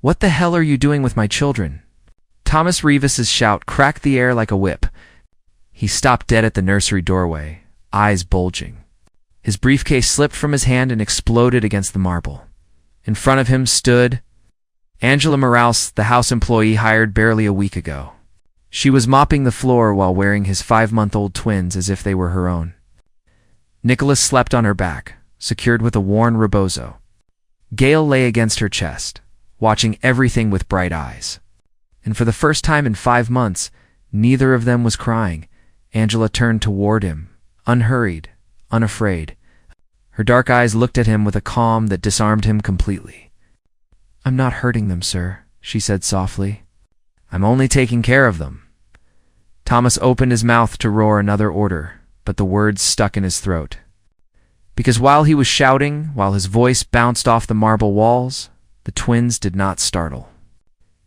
"What the hell are you doing with my children?" Thomas Revis's shout cracked the air like a whip. He stopped dead at the nursery doorway, eyes bulging. His briefcase slipped from his hand and exploded against the marble. In front of him stood Angela Morales, the house employee hired barely a week ago. She was mopping the floor while wearing his 5-month-old twins as if they were her own. Nicholas slept on her back, secured with a worn rebozo. Gail lay against her chest, watching everything with bright eyes. And for the first time in 5 months, neither of them was crying. Angela turned toward him, unhurried, unafraid. Her dark eyes looked at him with a calm that disarmed him completely. "I'm not hurting them, sir," she said softly. "I'm only taking care of them." Thomas opened his mouth to roar another order, but the words stuck in his throat. Because while he was shouting, while his voice bounced off the marble walls, the twins did not startle.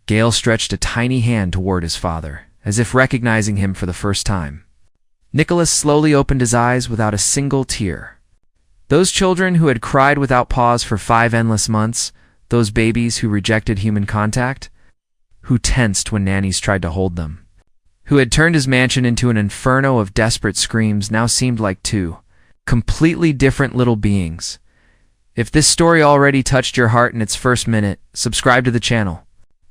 Gail stretched a tiny hand toward his father, as if recognizing him for the first time. Nicholas slowly opened his eyes without a single tear. Those children who had cried without pause for 5 endless months, those babies who rejected human contact, who tensed when nannies tried to hold them, who had turned his mansion into an inferno of desperate screams, now seemed like 2 completely different little beings. If this story already touched your heart in its first minute, subscribe to the channel.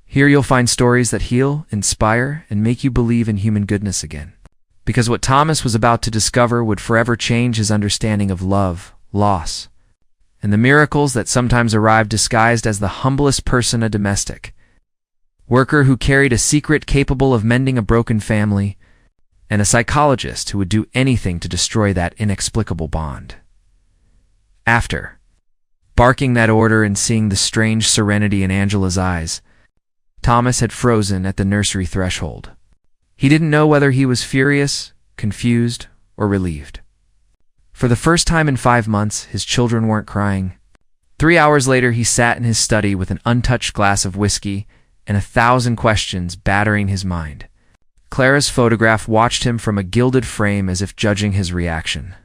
Here you'll find stories that heal, inspire, and make you believe in human goodness again. Because what Thomas was about to discover would forever change his understanding of love, loss, and the miracles that sometimes arrive disguised as the humblest person, a domestic worker who carried a secret capable of mending a broken family, and a psychologist who would do anything to destroy that inexplicable bond. After barking that order and seeing the strange serenity in Angela's eyes, Thomas had frozen at the nursery threshold. He didn't know whether he was furious, confused, or relieved. For the first time in 5 months, his children weren't crying. 3 hours later, he sat in his study with an untouched glass of whiskey and 1,000 questions battering his mind. Clara's photograph watched him from a gilded frame as if judging his reaction.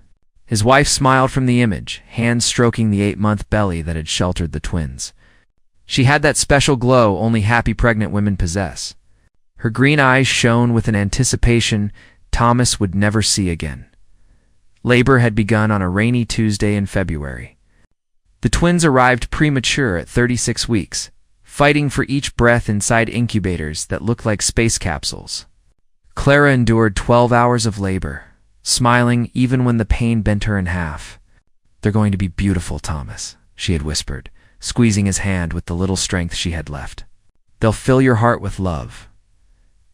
His wife smiled from the image, hands stroking the 8-month belly that had sheltered the twins. She had that special glow only happy pregnant women possess. Her green eyes shone with an anticipation Thomas would never see again. Labor had begun on a rainy Tuesday in February. The twins arrived premature at 36 weeks, fighting for each breath inside incubators that looked like space capsules. Clara endured 12 hours of labor, smiling even when the pain bent her in half. "They're going to be beautiful, Thomas," she had whispered, squeezing his hand with the little strength she had left. "They'll fill your heart with love."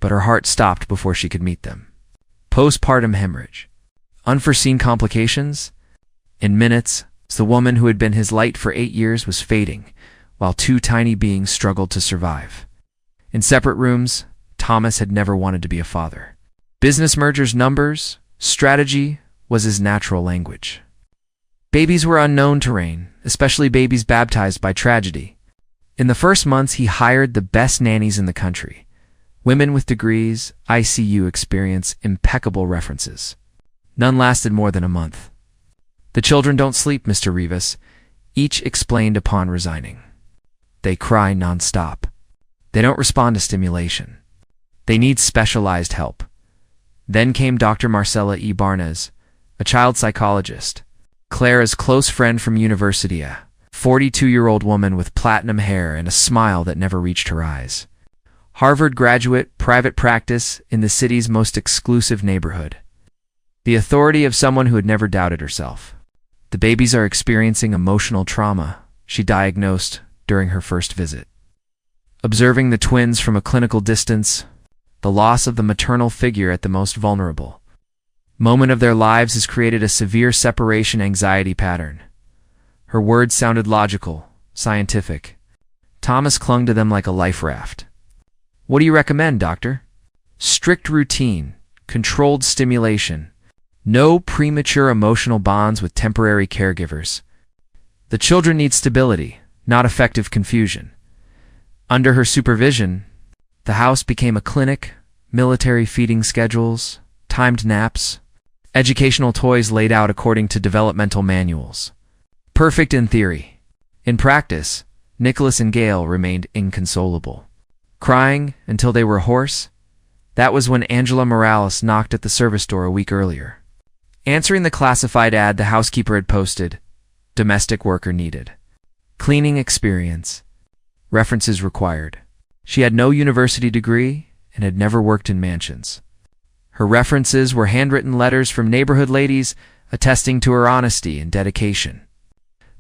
But her heart stopped before she could meet them. Postpartum hemorrhage. Unforeseen complications. In minutes, the woman who had been his light for 8 years was fading, while 2 tiny beings struggled to survive. In separate rooms, Thomas had never wanted to be a father. Business mergers, numbers, strategy was his natural language. Babies were unknown terrain, especially babies baptized by tragedy. In the first months, he hired the best nannies in the country. Women with degrees, ICU experience, impeccable references. None lasted more than a month. "The children don't sleep, Mr. Revis," each explained upon resigning. "They cry nonstop. They don't respond to stimulation. They need specialized help." Then came Dr. Marcela E. Barnes, a child psychologist, Clara's close friend from university, a 42-year-old woman with platinum hair and a smile that never reached her eyes. Harvard graduate, private practice in the city's most exclusive neighborhood. The authority of someone who had never doubted herself. "The babies are experiencing emotional trauma," she diagnosed during her first visit. Observing the twins from a clinical distance, the loss of the maternal figure at the most vulnerable moment of their lives has created a severe separation anxiety pattern. Her words sounded logical, scientific. Thomas clung to them like a life raft. "What do you recommend, doctor?" "Strict routine, controlled stimulation, no premature emotional bonds with temporary caregivers. The children need stability, not affective confusion." Under her supervision, the house became a clinic, military feeding schedules, timed naps, educational toys laid out according to developmental manuals. Perfect in theory. In practice, Nicholas and Gail remained inconsolable, crying until they were hoarse. That was when Angela Morales knocked at the service door a week earlier. Answering the classified ad the housekeeper had posted, domestic worker needed. Cleaning experience. References required. She had no university degree and had never worked in mansions. Her references were handwritten letters from neighborhood ladies attesting to her honesty and dedication.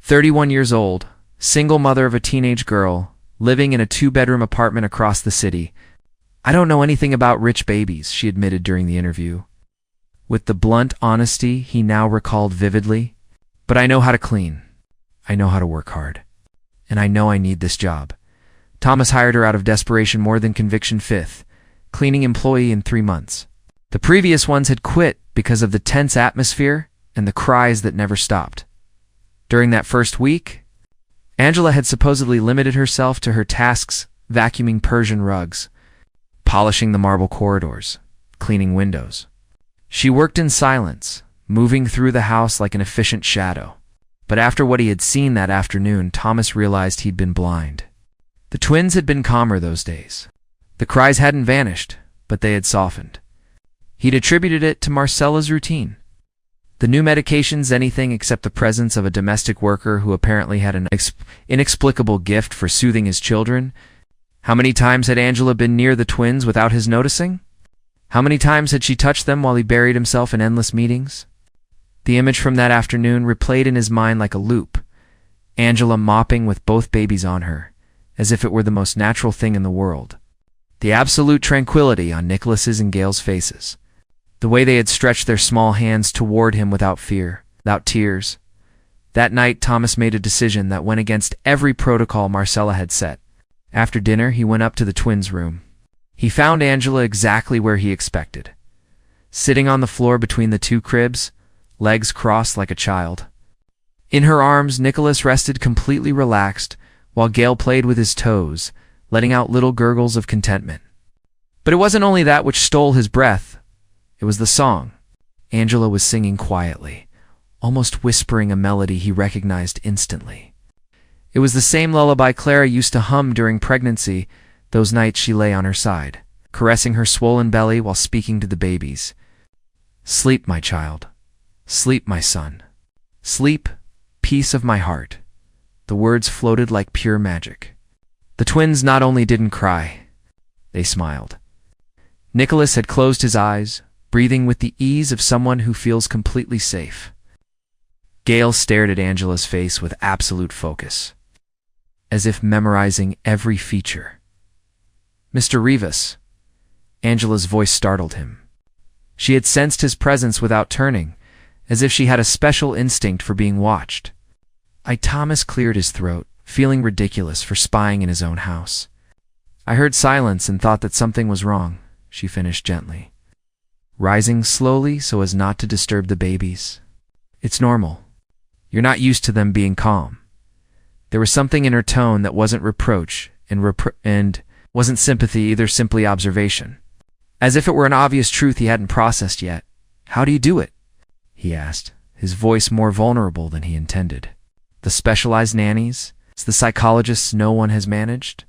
31 years old, single mother of a teenage girl, living in a 2-bedroom apartment across the city. "I don't know anything about rich babies," she admitted during the interview, with the blunt honesty he now recalled vividly. "But I know how to clean. I know how to work hard. And I know I need this job." Thomas hired her out of desperation more than conviction. Fifth cleaning employee in 3 months. The previous ones had quit because of the tense atmosphere and the cries that never stopped. During that first week, Angela had supposedly limited herself to her tasks: vacuuming Persian rugs, polishing the marble corridors, cleaning windows. She worked in silence, moving through the house like an efficient shadow. But after what he had seen that afternoon, Thomas realized he'd been blind. The twins had been calmer those days. The cries hadn't vanished, but they had softened. He'd attributed it to Marcella's routine. The new medications, anything except the presence of a domestic worker who apparently had an inexplicable gift for soothing his children. How many times had Angela been near the twins without his noticing? How many times had she touched them while he buried himself in endless meetings? The image from that afternoon replayed in his mind like a loop. Angela mopping with both babies on her, as if it were the most natural thing in the world. The absolute tranquility on Nicholas's and Gail's faces. The way they had stretched their small hands toward him without fear, without tears. That night, Thomas made a decision that went against every protocol Marcella had set. After dinner, he went up to the twins' room. He found Angela exactly where he expected, sitting on the floor between the 2 cribs, legs crossed like a child. In her arms, Nicholas rested completely relaxed, while Gail played with his toes, letting out little gurgles of contentment. But it wasn't only that which stole his breath. It was the song. Angela was singing quietly, almost whispering a melody he recognized instantly. It was the same lullaby Clara used to hum during pregnancy, those nights she lay on her side, caressing her swollen belly while speaking to the babies. "Sleep, my child. Sleep, my son. Sleep, peace of my heart." The words floated like pure magic. The twins not only didn't cry, they smiled. Nicholas had closed his eyes, breathing with the ease of someone who feels completely safe. Gail stared at Angela's face with absolute focus, as if memorizing every feature. "Mr. Rivas." Angela's voice startled him. She had sensed his presence without turning, as if she had a special instinct for being watched. Thomas cleared his throat, feeling ridiculous for spying in his own house. "I heard silence and thought that something was wrong," she finished gently, rising slowly so as not to disturb the babies. "It's normal. You're not used to them being calm." There was something in her tone that wasn't reproach and wasn't sympathy either, simply observation. As if it were an obvious truth he hadn't processed yet. "How do you do it?" he asked, his voice more vulnerable than he intended. "The specialized nannies? The psychologists no one has managed?"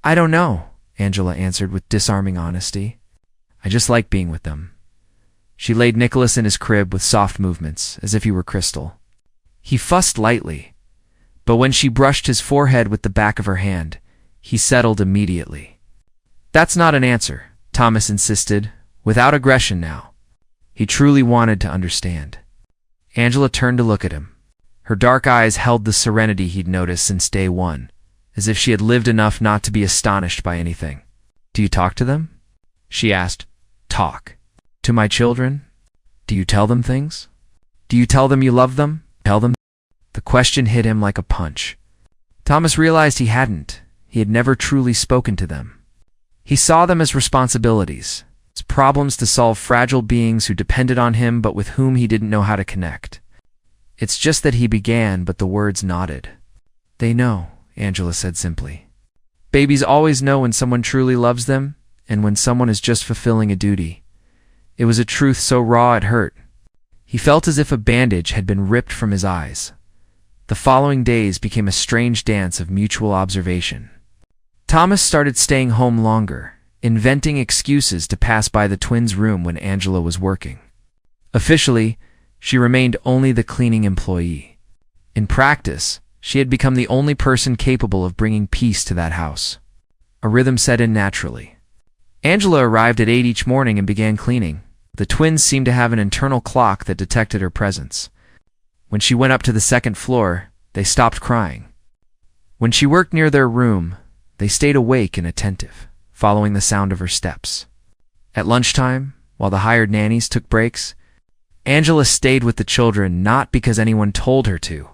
"I don't know," Angela answered with disarming honesty. "I just like being with them." She laid Nicholas in his crib with soft movements, as if he were crystal. He fussed lightly, but when she brushed his forehead with the back of her hand, he settled immediately. "That's not an answer," Thomas insisted, without aggression now. He truly wanted to understand. Angela turned to look at him. Her dark eyes held the serenity he'd noticed since day one, as if she had lived enough not to be astonished by anything. "Do you talk to them?" she asked. "Talk? To my children? Do you tell them things? Do you tell them you love them? Tell them?" The question hit him like a punch. Thomas realized he hadn't. He had never truly spoken to them. He saw them as responsibilities, as problems to solve fragile beings who depended on him but with whom he didn't know how to connect. It's just that he began, but the words nodded. "They know," Angela said simply. "Babies always know when someone truly loves them and when someone is just fulfilling a duty." It was a truth so raw it hurt. He felt as if a bandage had been ripped from his eyes. The following days became a strange dance of mutual observation. Thomas started staying home longer, inventing excuses to pass by the twins' room when Angela was working. Officially, she remained only the cleaning employee. In practice, she had become the only person capable of bringing peace to that house. A rhythm set in naturally. Angela arrived at 8 each morning and began cleaning. The twins seemed to have an internal clock that detected her presence. When she went up to the second floor, they stopped crying. When she worked near their room, they stayed awake and attentive, following the sound of her steps. At lunchtime, while the hired nannies took breaks, Angela stayed with the children not because anyone told her to,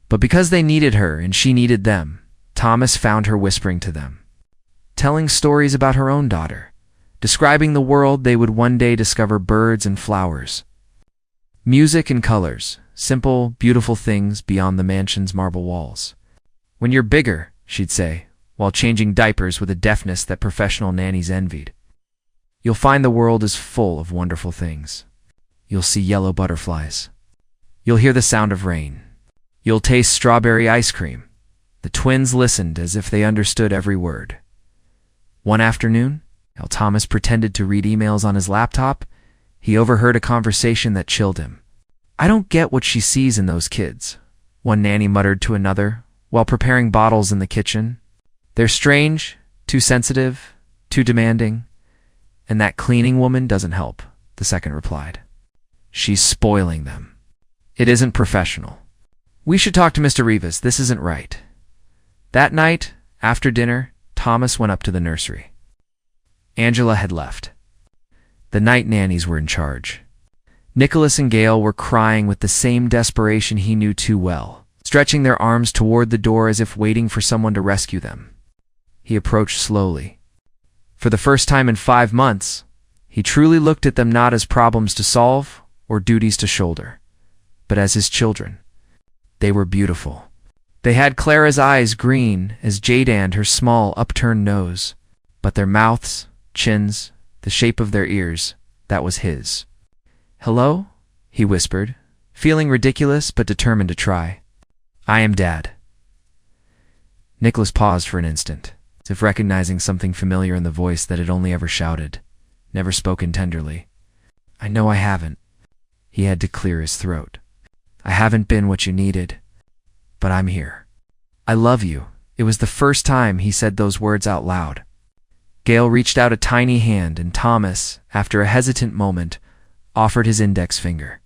but because they needed her and she needed them. Thomas found her whispering to them, telling stories about her own daughter, describing the world they would one day discover, birds and flowers. Music and colors, simple, beautiful things beyond the mansion's marble walls. "When you're bigger," she'd say, while changing diapers with a deftness that professional nannies envied, "you'll find the world is full of wonderful things. You'll see yellow butterflies. You'll hear the sound of rain. You'll taste strawberry ice cream." The twins listened as if they understood every word. One afternoon, while Thomas pretended to read emails on his laptop, he overheard a conversation that chilled him. "I don't get what she sees in those kids," one nanny muttered to another while preparing bottles in the kitchen. "They're strange, too sensitive, too demanding, and that cleaning woman doesn't help," the second replied. "She's spoiling them. It isn't professional. We should talk to Mr. Rivas. This isn't right." That night, after dinner, Thomas went up to the nursery. Angela had left. The night nannies were in charge. Nicholas and Gail were crying with the same desperation he knew too well, stretching their arms toward the door as if waiting for someone to rescue them. He approached slowly. For the first time in 5 months, he truly looked at them not as problems to solve or duties to shoulder, but as his children. They were beautiful. They had Clara's eyes green as jade and her small upturned nose, but their mouths, chins, the shape of their ears, that was his. "Hello?" he whispered, feeling ridiculous but determined to try. "I am Dad." Nicholas paused for an instant, as if recognizing something familiar in the voice that had only ever shouted, never spoken tenderly. "I know I haven't." He had to clear his throat. "I haven't been what you needed, but I'm here. I love you." It was the first time he said those words out loud. Gail reached out a tiny hand, and Thomas, after a hesitant moment, offered his index finger.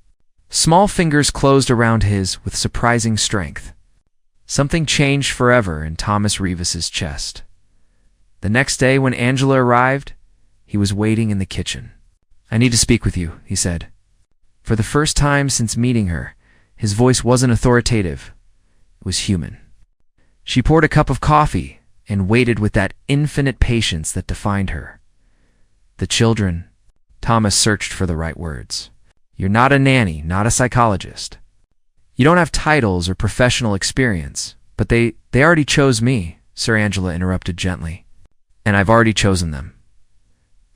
Small fingers closed around his with surprising strength. Something changed forever in Thomas Rivas's chest. The next day, when Angela arrived, he was waiting in the kitchen. "I need to speak with you," he said. For the first time since meeting her, his voice wasn't authoritative. It was human. She poured a cup of coffee and waited with that infinite patience that defined her. "The children," Thomas searched for the right words. "You're not a nanny, not a psychologist. You don't have titles or professional experience, but they already chose me," Sir Angela interrupted gently. "And I've already chosen them."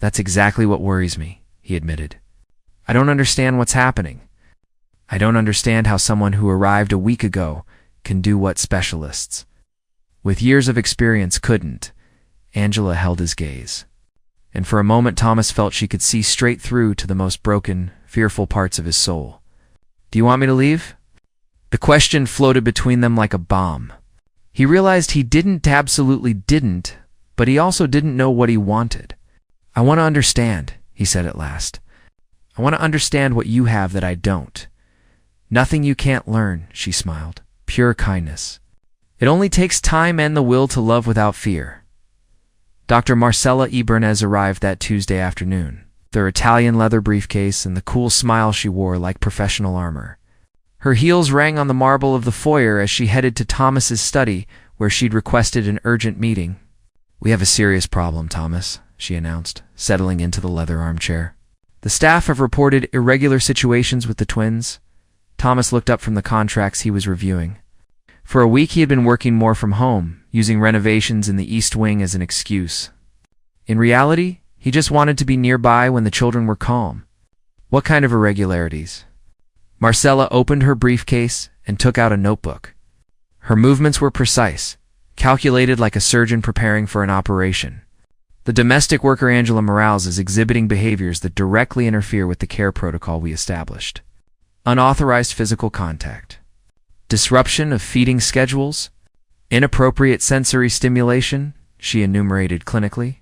"That's exactly what worries me," he admitted. "I don't understand what's happening. I don't understand how someone who arrived a week ago can do what specialists with years of experience couldn't." Angela held his gaze, and for a moment Thomas felt she could see straight through to the most broken, fearful parts of his soul. "Do you want me to leave?" The question floated between them like a bomb. He realized he absolutely didn't, but he also didn't know what he wanted. "I want to understand," he said at last. "I want to understand what you have that I don't." "Nothing you can't learn," she smiled. "Pure kindness. It only takes time and the will to love without fear." Dr. Marcella Ibernez arrived that Tuesday afternoon, their Italian leather briefcase and the cool smile she wore like professional armor. Her heels rang on the marble of the foyer as she headed to Thomas's study, where she'd requested an urgent meeting. "We have a serious problem, Thomas," she announced, settling into the leather armchair. "The staff have reported irregular situations with the twins." Thomas looked up from the contracts he was reviewing. For a week he had been working more from home, using renovations in the East Wing as an excuse. In reality, he just wanted to be nearby when the children were calm. "What kind of irregularities?" Marcella opened her briefcase and took out a notebook. Her movements were precise, calculated like a surgeon preparing for an operation. The domestic worker Angela Morales is exhibiting behaviors that directly interfere with the care protocol we established. Unauthorized physical contact, disruption of feeding schedules, inappropriate sensory stimulation, she enumerated clinically.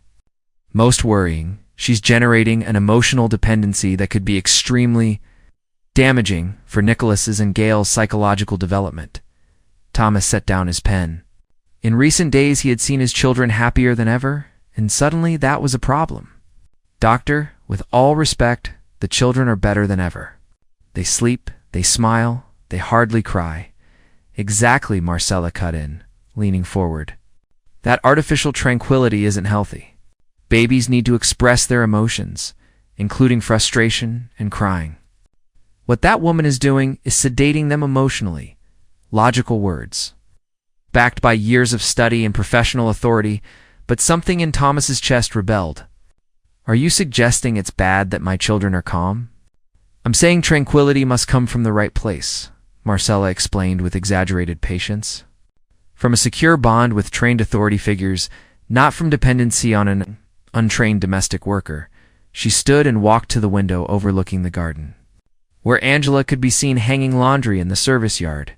Most worrying, she's generating an emotional dependency that could be extremely damaging for Nicholas's and Gail's psychological development. Thomas set down his pen. In recent days, he had seen his children happier than ever, and suddenly that was a problem. Doctor, with all respect, the children are better than ever. They sleep, they smile, they hardly cry. Exactly, Marcella cut in, leaning forward. That artificial tranquility isn't healthy. Babies need to express their emotions, including frustration and crying. What that woman is doing is sedating them emotionally. Logical words, backed by years of study and professional authority, but something in Thomas's chest rebelled. Are you suggesting it's bad that my children are calm? I'm saying tranquility must come from the right place, Marcella explained with exaggerated patience. From a secure bond with trained authority figures, not from dependency on an untrained domestic worker. She stood and walked to the window overlooking the garden, where Angela could be seen hanging laundry in the service yard.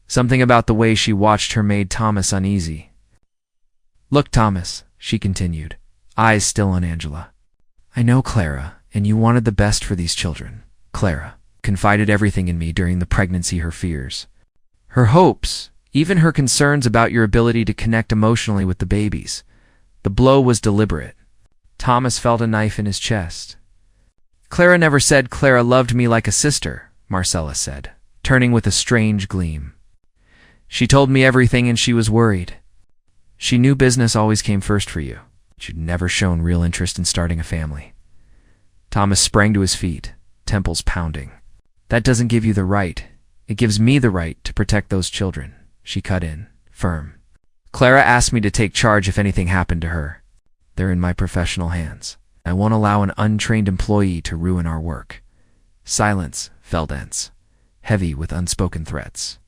Something about the way she watched her made Thomas uneasy. Look, Thomas, she continued, eyes still on Angela. I know Clara, and you wanted the best for these children. Clara confided everything in me during the pregnancy, her fears, her hopes, even her concerns about your ability to connect emotionally with the babies. The blow was deliberate. Thomas felt a knife in his chest. Clara never said Clara loved me like a sister, Marcella said, turning with a strange gleam. She told me everything and she was worried. She knew business always came first for you. You'd never shown real interest in starting a family. Thomas sprang to his feet, temples pounding. That doesn't give you the right. It gives me the right to protect those children, she cut in, firm. Clara asked me to take charge if anything happened to her. They're in my professional hands. I won't allow an untrained employee to ruin our work. Silence fell dense, heavy with unspoken threats.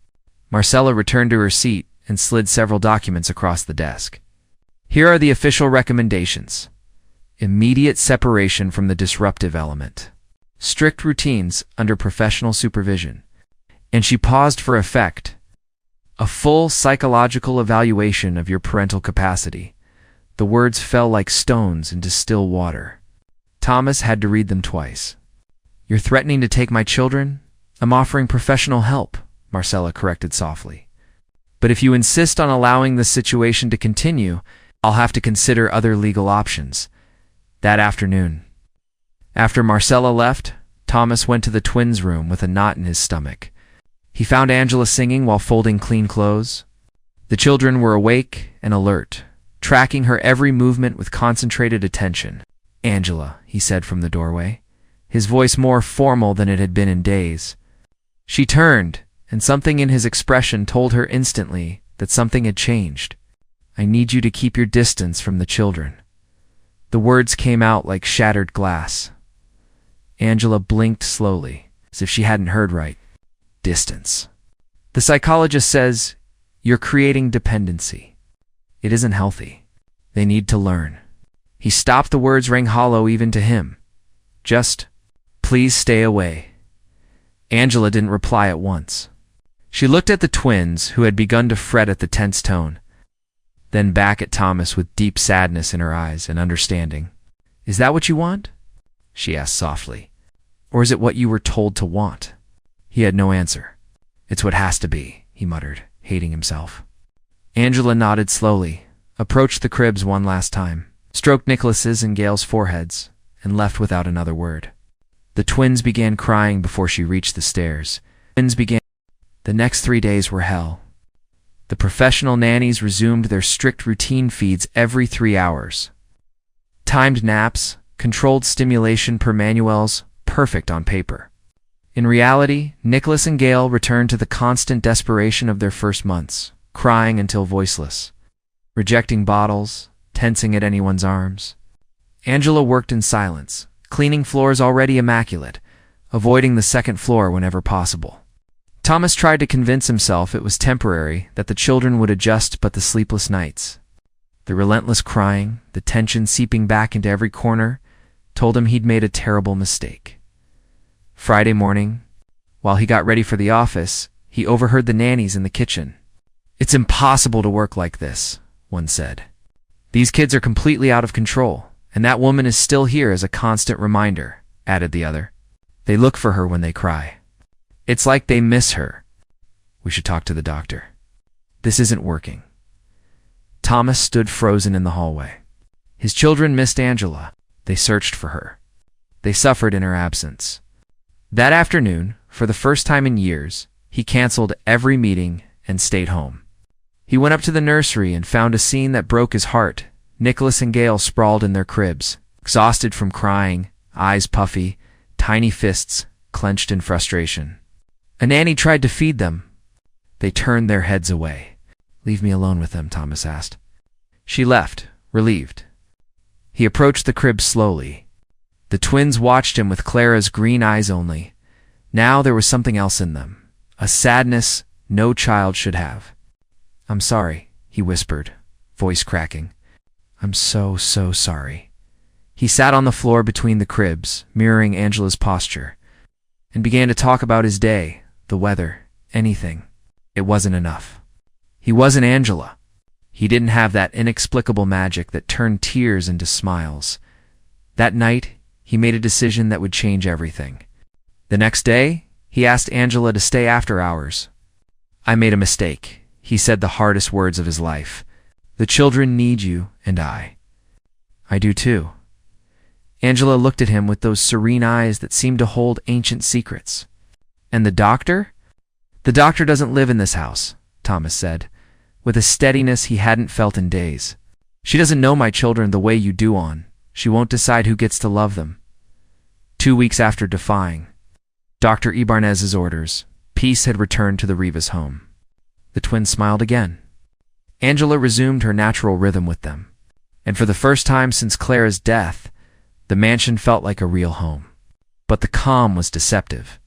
Marcella returned to her seat and slid several documents across the desk. Here are the official recommendations. Immediate separation from the disruptive element. Strict routines under professional supervision. And she paused for effect. A full psychological evaluation of your parental capacity. The words fell like stones into still water. Thomas had to read them twice. You're threatening to take my children? I'm offering professional help, Marcella corrected softly. But if you insist on allowing this situation to continue, I'll have to consider other legal options. That afternoon, after Marcella left, Thomas went to the twins' room with a knot in his stomach. He found Angela singing while folding clean clothes. The children were awake and alert, tracking her every movement with concentrated attention. Angela, he said from the doorway, his voice more formal than it had been in days. She turned, and something in his expression told her instantly that something had changed. I need you to keep your distance from the children. The words came out like shattered glass. Angela blinked slowly, as if she hadn't heard right. Distance. The psychologist says, you're creating dependency. It isn't healthy. They need to learn. He stopped. The words rang hollow even to him. Just, please stay away. Angela didn't reply at once. She looked at the twins, who had begun to fret at the tense tone, then back at Thomas with deep sadness in her eyes and understanding. Is that what you want? She asked softly. Or is it what you were told to want? He had no answer. It's what has to be, he muttered, hating himself. Angela nodded slowly, approached the cribs one last time, stroked Nicholas's and Gail's foreheads, and left without another word. The twins began crying before she reached the stairs. The next 3 days were hell. The professional nannies resumed their strict routine feeds every 3 hours. Timed naps, controlled stimulation per manuals, perfect on paper. In reality, Nicholas and Gail returned to the constant desperation of their first months, crying until voiceless, rejecting bottles, tensing at anyone's arms. Angela worked in silence, cleaning floors already immaculate, avoiding the second floor whenever possible. Thomas tried to convince himself it was temporary, that the children would adjust, but the sleepless nights, the relentless crying, the tension seeping back into every corner, told him he'd made a terrible mistake. Friday morning, while he got ready for the office, he overheard the nannies in the kitchen. "It's impossible to work like this," one said. "These kids are completely out of control, and that woman is still here as a constant reminder," added the other. "They look for her when they cry. It's like they miss her. We should talk to the doctor. This isn't working." Thomas stood frozen in the hallway. His children missed Angela. They searched for her. They suffered in her absence. That afternoon, for the first time in years, he canceled every meeting and stayed home. He went up to the nursery and found a scene that broke his heart. Nicholas and Gail sprawled in their cribs, exhausted from crying, eyes puffy, tiny fists clenched in frustration. A nanny tried to feed them. They turned their heads away. "Leave me alone with them," Thomas asked. She left, relieved. He approached the crib slowly. The twins watched him with Clara's green eyes only. Now there was something else in them, a sadness no child should have. "I'm sorry," he whispered, voice cracking. "I'm so sorry." He sat on the floor between the cribs, mirroring Angela's posture, and began to talk about his day, the weather, anything. It wasn't enough. He wasn't Angela. He didn't have that inexplicable magic that turned tears into smiles. That night, he made a decision that would change everything. The next day, he asked Angela to stay after hours. "I made a mistake," he said, the hardest words of his life. "The children need you, and I do too." Angela looked at him with those serene eyes that seemed to hold ancient secrets. "And the doctor?" "The doctor doesn't live in this house," Thomas said, with a steadiness he hadn't felt in days. "She doesn't know my children the way you do on. She won't decide who gets to love them." 2 weeks after defying Dr. Ibarnez's orders, peace had returned to the Rivas home. The twins smiled again. Angela resumed her natural rhythm with them, and for the first time since Clara's death, the mansion felt like a real home. But the calm was deceptive.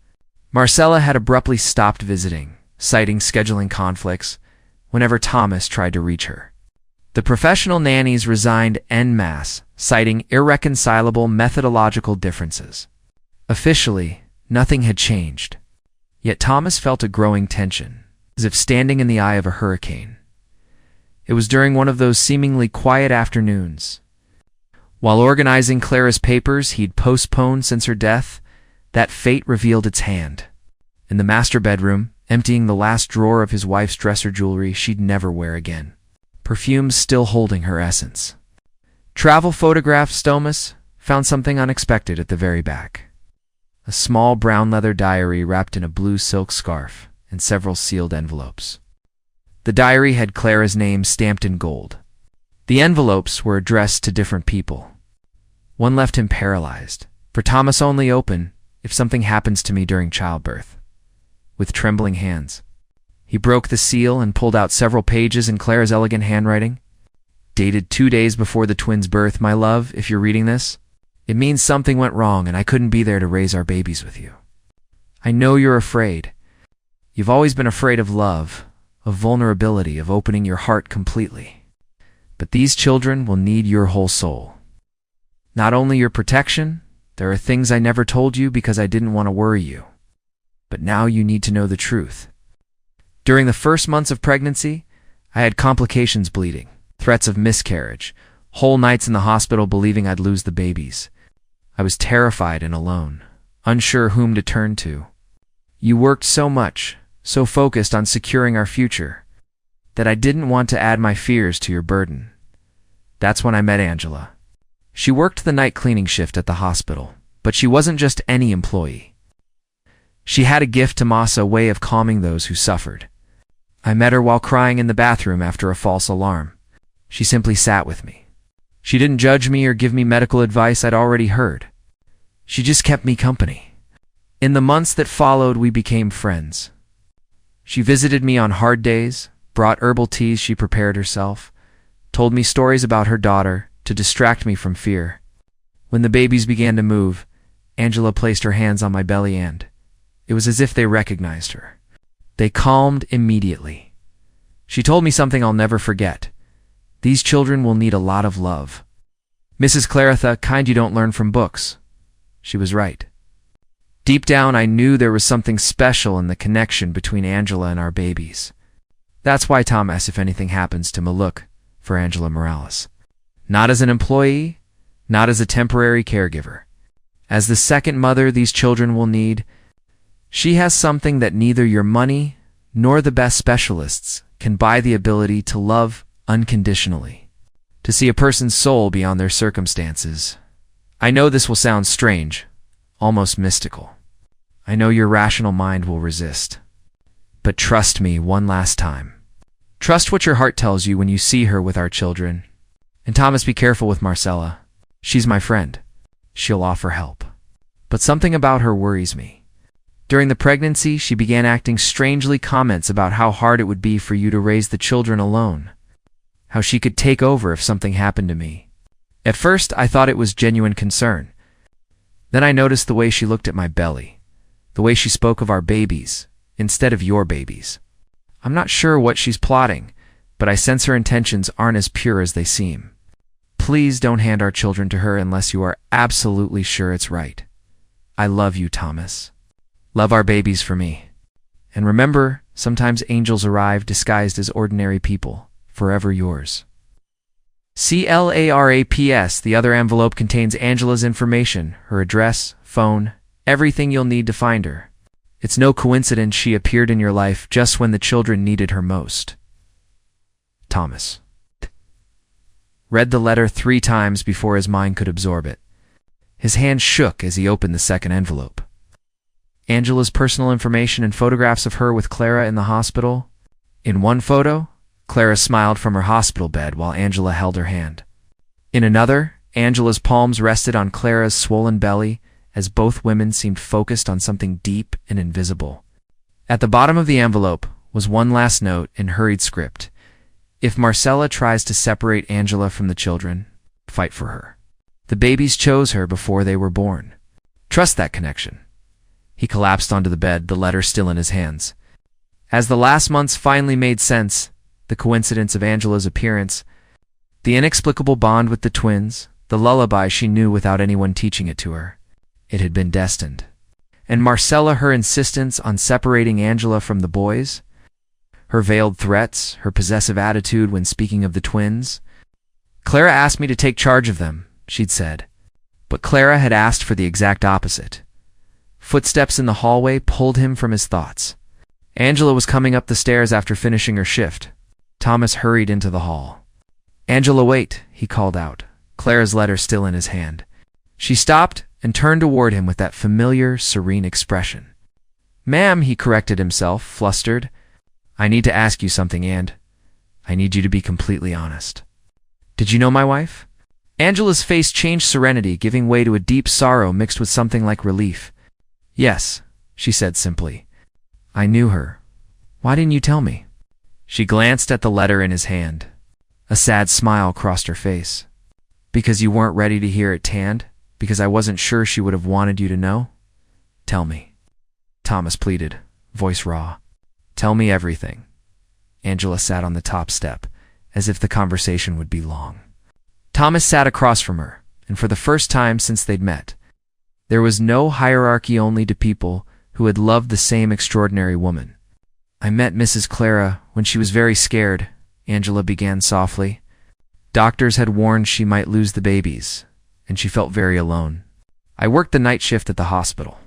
Marcella had abruptly stopped visiting, citing scheduling conflicts whenever Thomas tried to reach her. The professional nannies resigned en masse, citing irreconcilable methodological differences. Officially, nothing had changed. Yet Thomas felt a growing tension, as if standing in the eye of a hurricane. It was during one of those seemingly quiet afternoons. While organizing Clara's papers he'd postponed since her death, that fate revealed its hand. In the master bedroom, emptying the last drawer of his wife's dresser jewelry she'd never wear again, perfumes still holding her essence. Travel photographs. Thomas found something unexpected at the very back. A small brown leather diary wrapped in a blue silk scarf and several sealed envelopes. The diary had Clara's name stamped in gold. The envelopes were addressed to different people. One left him paralyzed, for Thomas only open if something happens to me during childbirth. With trembling hands, he broke the seal and pulled out several pages in Clara's elegant handwriting. "Dated 2 days before the twins' birth, my love, if you're reading this. It means something went wrong and I couldn't be there to raise our babies with you. I know you're afraid. You've always been afraid of love, of vulnerability, of opening your heart completely. But these children will need your whole soul. Not only your protection, there are things I never told you because I didn't want to worry you. But now you need to know the truth. During the first months of pregnancy, I had complications, bleeding, threats of miscarriage, whole nights in the hospital believing I'd lose the babies. I was terrified and alone, unsure whom to turn to. You worked so much, so focused on securing our future, that I didn't want to add my fears to your burden. That's when I met Angela. She worked the night cleaning shift at the hospital, but she wasn't just any employee. She had a gift to Masa, a way of calming those who suffered. I met her while crying in the bathroom after a false alarm. She simply sat with me. She didn't judge me or give me medical advice I'd already heard. She just kept me company. In the months that followed, we became friends. She visited me on hard days, brought herbal teas she prepared herself, told me stories about her daughter to distract me from fear. When the babies began to move, Angela placed her hands on my belly and it was as if they recognized her. They calmed immediately. She told me something I'll never forget. These children will need a lot of love. Mrs. Claritha, kind you don't learn from books. She was right. Deep down, I knew there was something special in the connection between Angela and our babies. That's why Tom asked if anything happens to Maluk for Angela Morales. Not as an employee, not as a temporary caregiver. As the second mother these children will need, she has something that neither your money nor the best specialists can buy: the ability to love unconditionally, to see a person's soul beyond their circumstances. I know this will sound strange, almost mystical. I know your rational mind will resist. But trust me one last time. Trust what your heart tells you when you see her with our children. And Thomas, be careful with Marcella. She's my friend. She'll offer help. But something about her worries me. During the pregnancy, she began acting strangely, comments about how hard it would be for you to raise the children alone, how she could take over if something happened to me. At first, I thought it was genuine concern. Then I noticed the way she looked at my belly, the way she spoke of our babies instead of your babies. I'm not sure what she's plotting, but I sense her intentions aren't as pure as they seem. Please don't hand our children to her unless you are absolutely sure it's right. I love you, Thomas. Love our babies for me. And remember, sometimes angels arrive disguised as ordinary people. Forever yours. CLARAPS. The other envelope contains Angela's information, her address, phone, everything you'll need to find her. It's no coincidence she appeared in your life just when the children needed her most. Thomas read the letter 3 times before his mind could absorb it. His hand shook as he opened the second envelope. Angela's personal information and photographs of her with Clara in the hospital. In one photo, Clara smiled from her hospital bed while Angela held her hand. In another, Angela's palms rested on Clara's swollen belly as both women seemed focused on something deep and invisible. At the bottom of the envelope was one last note in hurried script. If Marcella tries to separate Angela from the children, fight for her. The babies chose her before they were born. Trust that connection. He collapsed onto the bed, the letter still in his hands. As the last months finally made sense, the coincidence of Angela's appearance, the inexplicable bond with the twins, the lullaby she knew without anyone teaching it to her. It had been destined. And Marcella, her insistence on separating Angela from the boys, her veiled threats, her possessive attitude when speaking of the twins. Clara asked me to take charge of them, she'd said. But Clara had asked for the exact opposite. Footsteps in the hallway pulled him from his thoughts. Angela was coming up the stairs after finishing her shift. Thomas hurried into the hall. "Angela, wait," he called out, Clara's letter still in his hand. She stopped and turned toward him with that familiar, serene expression. "Ma'am," he corrected himself, flustered. "I need to ask you something, and I need you to be completely honest. Did you know my wife?" Angela's face changed serenity, giving way to a deep sorrow mixed with something like relief. "Yes," she said simply. "I knew her. Why didn't you tell me?" She glanced at the letter in his hand. A sad smile crossed her face. "Because you weren't ready to hear it, Tand? Because I wasn't sure she would have wanted you to know? Tell me," Thomas pleaded, voice raw. "Tell me everything." Angela sat on the top step, as if the conversation would be long. Thomas sat across from her, and for the first time since they'd met, there was no hierarchy, only to people who had loved the same extraordinary woman. "I met Mrs. Clara when she was very scared," Angela began softly. "Doctors had warned she might lose the babies, and she felt very alone. I worked the night shift at the hospital.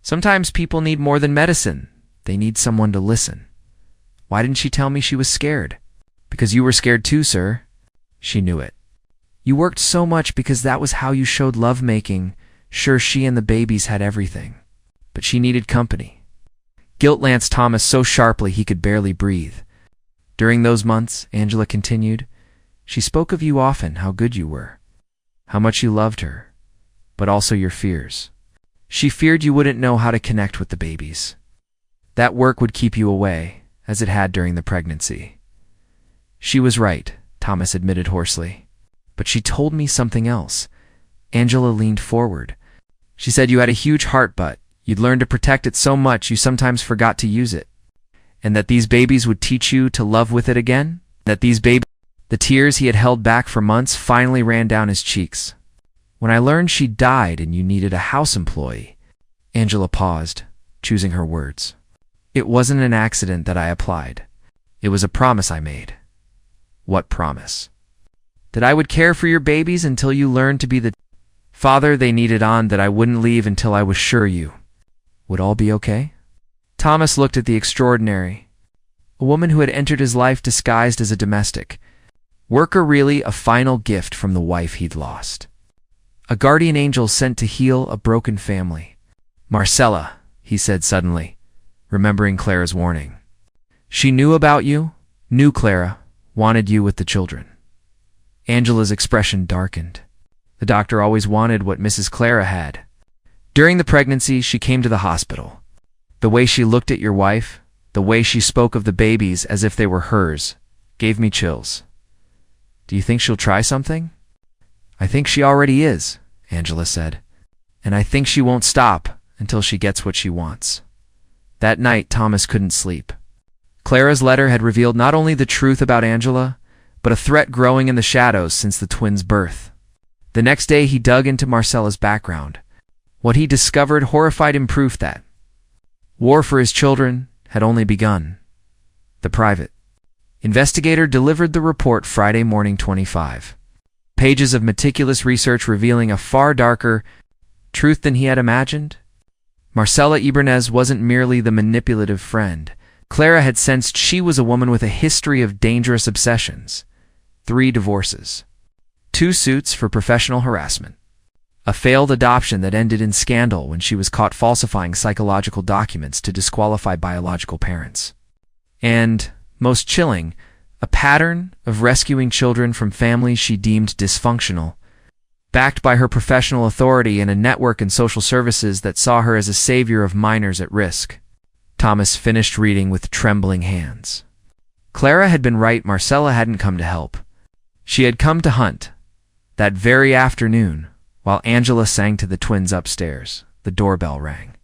Sometimes people need more than medicine. They need someone to listen. Why didn't she tell me she was scared?" "Because you were scared too, sir." She knew it. "You worked so much because that was how you showed love-making. Sure, she and the babies had everything, but she needed company." Guilt lanced Thomas so sharply he could barely breathe. "During those months," Angela continued, "she spoke of you often, how good you were, how much you loved her, but also your fears. She feared you wouldn't know how to connect with the babies. That work would keep you away, as it had during the pregnancy." "She was right," Thomas admitted hoarsely. "But she told me something else." Angela leaned forward. "She said you had a huge heart, but you'd learned to protect it so much you sometimes forgot to use it. And that these babies would teach you to love with it again? That these babies... The tears he had held back for months finally ran down his cheeks. When I learned she died and you needed a house employee... Angela paused, choosing her words. It wasn't an accident that I applied. It was a promise I made. What promise? That I would care for your babies until you learned to be the father they needed, on that I wouldn't leave until I was sure you would all be okay? Thomas looked at the extraordinary. A woman who had entered his life disguised as a domestic worker, really a final gift from the wife he'd lost. A guardian angel sent to heal a broken family. Marcella, he said suddenly, remembering Clara's warning. She knew about you, knew Clara, wanted you with the children. Angela's expression darkened. The doctor always wanted what Mrs. Clara had. During the pregnancy, she came to the hospital. The way she looked at your wife, the way she spoke of the babies as if they were hers, gave me chills. Do you think she'll try something? I think she already is, Angela said. And I think she won't stop until she gets what she wants. That night, Thomas couldn't sleep. Clara's letter had revealed not only the truth about Angela, but a threat growing in the shadows since the twins' birth. The next day, he dug into Marcella's background. What he discovered horrified him, proof that war for his children had only begun. The private investigator delivered the report Friday morning, 25 pages of meticulous research revealing a far darker truth than he had imagined. Marcella Ibanez wasn't merely the manipulative friend. Clara had sensed she was a woman with a history of dangerous obsessions. 3 divorces. 2 suits for professional harassment. A failed adoption that ended in scandal when she was caught falsifying psychological documents to disqualify biological parents. And, most chilling, a pattern of rescuing children from families she deemed dysfunctional, backed by her professional authority and a network in social services that saw her as a savior of minors at risk. Thomas finished reading with trembling hands. Clara had been right. Marcella hadn't come to help. She had come to hunt. That very afternoon, while Angela sang to the twins upstairs, the doorbell rang.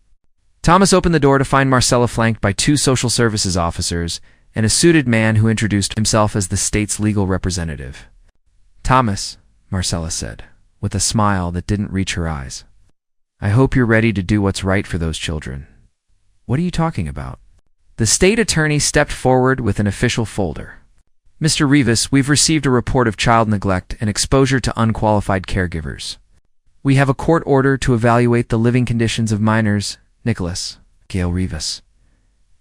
Thomas opened the door to find Marcella flanked by 2 social services officers and a suited man who introduced himself as the state's legal representative. Thomas, Marcella said, with a smile that didn't reach her eyes. I hope you're ready to do what's right for those children. What are you talking about? The state attorney stepped forward with an official folder. Mr. Rivas, we've received a report of child neglect and exposure to unqualified caregivers. We have a court order to evaluate the living conditions of minors, Nicholas, Gail Rivas.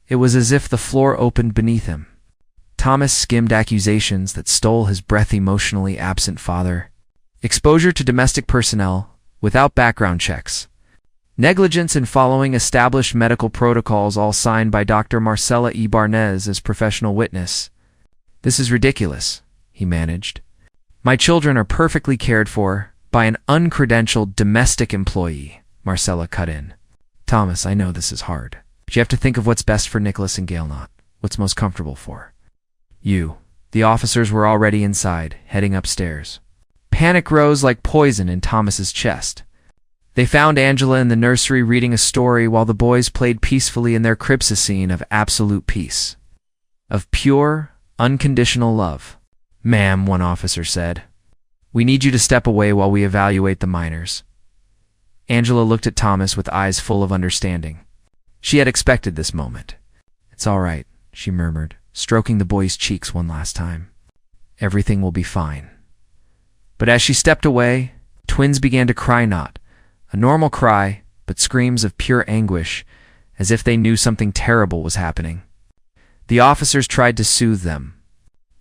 It was as if the floor opened beneath him. Thomas skimmed accusations that stole his breath. Emotionally absent father. Exposure to domestic personnel, without background checks. Negligence in following established medical protocols, all signed by Dr. Marcella Ibanez as professional witness. This is ridiculous, he managed. My children are perfectly cared for by an uncredentialed domestic employee, Marcella cut in. Thomas, I know this is hard, but you have to think of what's best for Nicholas and Gail, not what's most comfortable for you. The officers were already inside, heading upstairs. Panic rose like poison in Thomas's chest. They found Angela in the nursery reading a story while the boys played peacefully in their cribs, a scene of absolute peace. Of pure, unconditional love. Ma'am, one officer said, we need you to step away while we evaluate the minors. Angela looked at Thomas with eyes full of understanding. She had expected this moment. It's all right, she murmured, stroking the boy's cheeks one last time. Everything will be fine. But as she stepped away, twins began to cry, not a normal cry, but screams of pure anguish, as if they knew something terrible was happening. The officers tried to soothe them.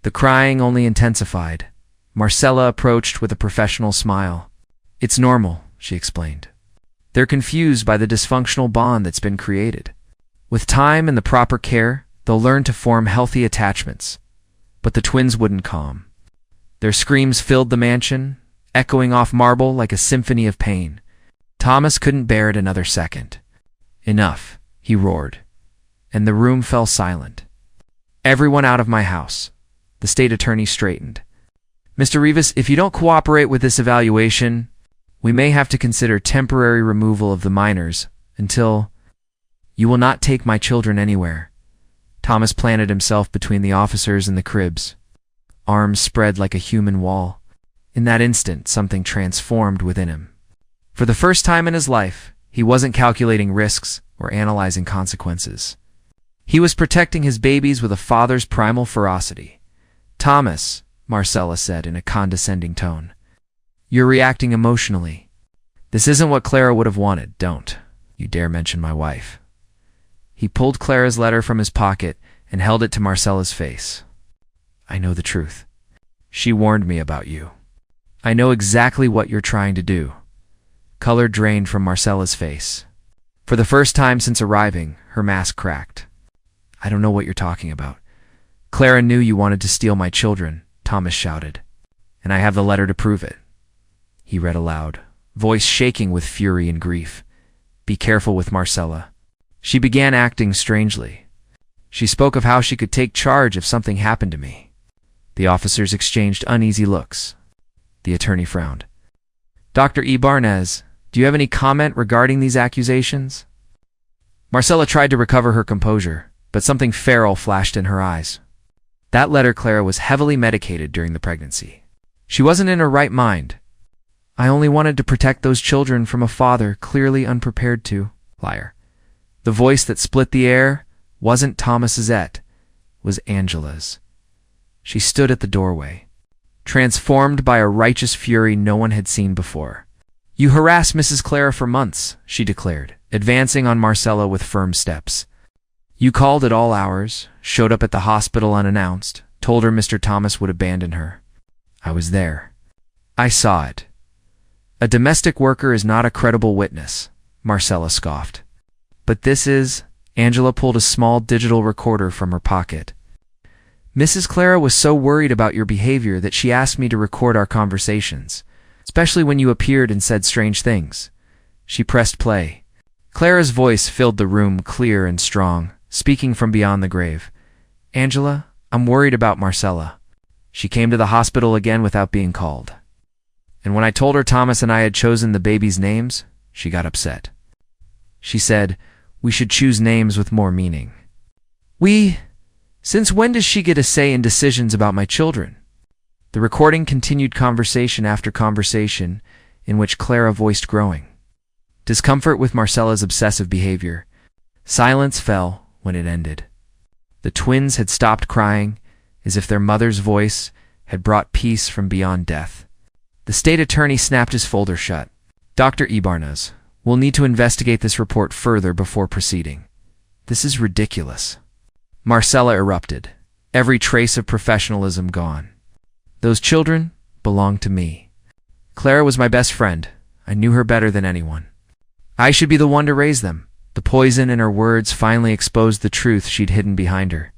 The crying only intensified. Marcella approached with a professional smile. It's normal, she explained. They're confused by the dysfunctional bond that's been created. With time and the proper care, they'll learn to form healthy attachments. But the twins wouldn't calm. Their screams filled the mansion, echoing off marble like a symphony of pain. Thomas couldn't bear it another second. Enough, he roared, and the room fell silent. Everyone out of my house. The state attorney straightened. Mr. Rivas, if you don't cooperate with this evaluation, we may have to consider temporary removal of the minors until... You will not take my children anywhere. Thomas planted himself between the officers and the cribs, arms spread like a human wall. In that instant, something transformed within him. For the first time in his life, he wasn't calculating risks or analyzing consequences. He was protecting his babies with a father's primal ferocity. "Thomas," Marcella said in a condescending tone, "you're reacting emotionally. This isn't what Clara would have wanted. Don't you dare mention my wife." He pulled Clara's letter from his pocket and held it to Marcella's face. "I know the truth. She warned me about you. I know exactly what you're trying to do." Color drained from Marcella's face. For the first time since arriving, her mask cracked. "I don't know what you're talking about." "Clara knew you wanted to steal my children," Thomas shouted, "and I have the letter to prove it." He read aloud, voice shaking with fury and grief. "Be careful with Marcella. She began acting strangely. She spoke of how she could take charge if something happened to me." The officers exchanged uneasy looks. The attorney frowned. "Dr. Ibarnez, do you have any comment regarding these accusations?" Marcella tried to recover her composure, but something feral flashed in her eyes. That letter Clara was heavily medicated during the pregnancy. She wasn't in her right mind. "I only wanted to protect those children from a father clearly unprepared to." Liar. The voice that split the air wasn't Thomas's, it was Angela's. She stood at the doorway, transformed by a righteous fury no one had seen before. "You harassed Mrs. Clara for months," she declared, advancing on Marcella with firm steps. "You called at all hours, showed up at the hospital unannounced, told her Mr. Thomas would abandon her. I was there. I saw it." "A domestic worker is not a credible witness," Marcella scoffed. "But this is." Angela pulled a small digital recorder from her pocket. "Mrs. Clara was so worried about your behavior that she asked me to record our conversations, especially when you appeared and said strange things." She pressed play. Clara's voice filled the room, clear and strong, speaking from beyond the grave. "Angela, I'm worried about Marcella. She came to the hospital again without being called. And when I told her Thomas and I had chosen the babies' names, she got upset. She said, we should choose names with more meaning." Since when does she get a say in decisions about my children?" The recording continued conversation after conversation, in which Clara voiced growing discomfort with Marcella's obsessive behavior. Silence fell when it ended. The twins had stopped crying, as if their mother's voice had brought peace from beyond death. The state attorney snapped his folder shut. "Dr. Ibarnez, we'll need to investigate this report further before proceeding. This is ridiculous." Marcella erupted, every trace of professionalism gone. "Those children belonged to me. Clara was my best friend. I knew her better than anyone. I should be the one to raise them." The poison in her words finally exposed the truth she'd hidden behind her.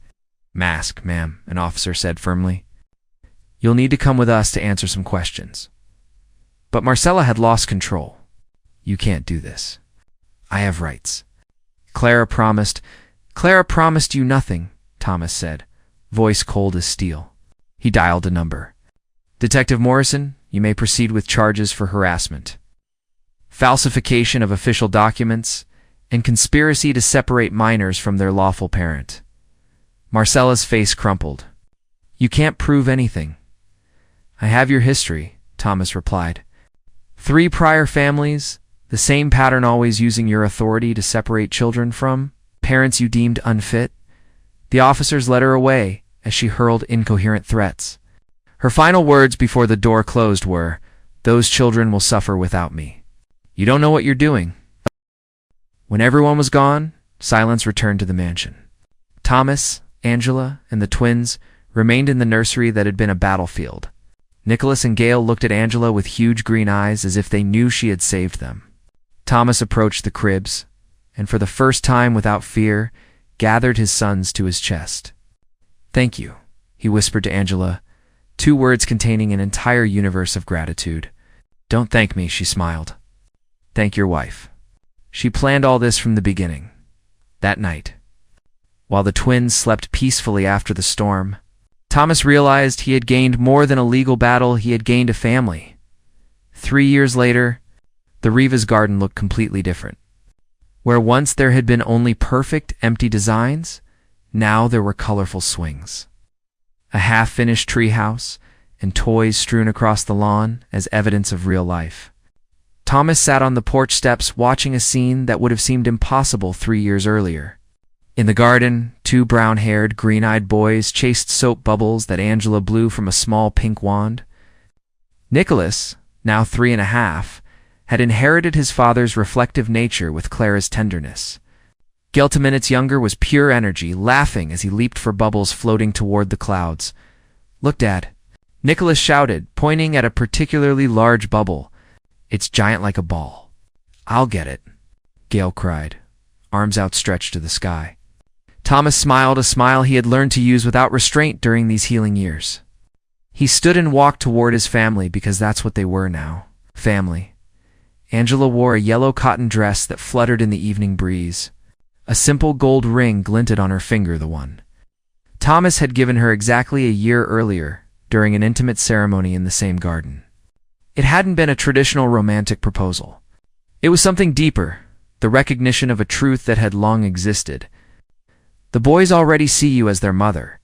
"Mask, ma'am," an officer said firmly. "You'll need to come with us to answer some questions." But Marcella had lost control. "You can't do this. I have rights." Clara promised you nothing," Thomas said, voice cold as steel. He dialed a number. "Detective Morrison, you may proceed with charges for harassment, falsification of official documents, and conspiracy to separate minors from their lawful parent." Marcella's face crumpled. "You can't prove anything." "I have your history," Thomas replied. 3 prior families, the same pattern, always using your authority to separate children from parents you deemed unfit." The officers led her away as she hurled incoherent threats. Her final words before the door closed were, "Those children will suffer without me. You don't know what you're doing." When everyone was gone, silence returned to the mansion. Thomas, Angela, and the twins remained in the nursery that had been a battlefield. Nicholas and Gail looked at Angela with huge green eyes as if they knew she had saved them. Thomas approached the cribs, and for the first time without fear, gathered his sons to his chest. "Thank you," he whispered to Angela, 2 words containing an entire universe of gratitude. "Don't thank me," she smiled. "Thank your wife. She planned all this from the beginning." That night, while the twins slept peacefully after the storm, Thomas realized he had gained more than a legal battle. He had gained a family. 3 years later, the Rivas garden looked completely different. Where once there had been only perfect, empty designs, Now there were colorful swings, a half-finished treehouse, and toys strewn across the lawn as evidence of real life. Thomas sat on the porch steps watching a scene that would have seemed impossible 3 years earlier. In the garden, 2 brown-haired, green-eyed boys chased soap bubbles that Angela blew from a small pink wand. Nicholas, now 3.5, had inherited his father's reflective nature with Clara's tenderness. Gelt, 2 minutes younger, was pure energy, laughing as he leaped for bubbles floating toward the clouds. "Look, Dad," Nicholas shouted, pointing at a particularly large bubble. "It's giant like a ball." "I'll get it," Gail cried, arms outstretched to the sky. Thomas smiled, a smile he had learned to use without restraint during these healing years. He stood and walked toward his family because that's what they were now. Family. Angela wore a yellow cotton dress that fluttered in the evening breeze. A simple gold ring glinted on her finger, the one Thomas had given her exactly a year earlier during an intimate ceremony in the same garden. It hadn't been a traditional romantic proposal. It was something deeper, the recognition of a truth that had long existed. "The boys already see you as their mother,"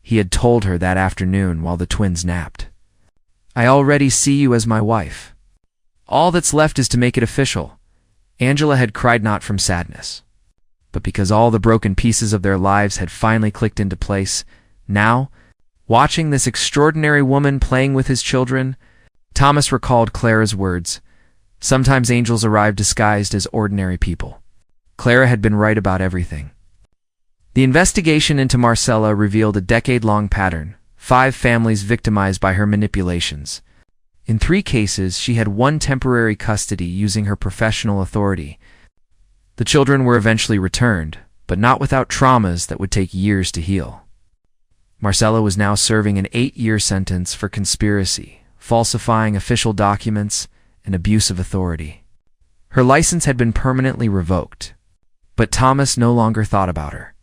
he had told her that afternoon while the twins napped. "I already see you as my wife. All that's left is to make it official." Angela had cried not from sadness, but because all the broken pieces of their lives had finally clicked into place. Now, watching this extraordinary woman playing with his children, Thomas recalled Clara's words. Sometimes angels arrive disguised as ordinary people. Clara had been right about everything. The investigation into Marcella revealed a decade-long pattern, 5 families victimized by her manipulations. In 3 cases, she had won temporary custody using her professional authority. The children were eventually returned, but not without traumas that would take years to heal. Marcella was now serving an 8-year sentence for conspiracy, falsifying official documents, and abuse of authority. Her license had been permanently revoked, but Thomas no longer thought about her.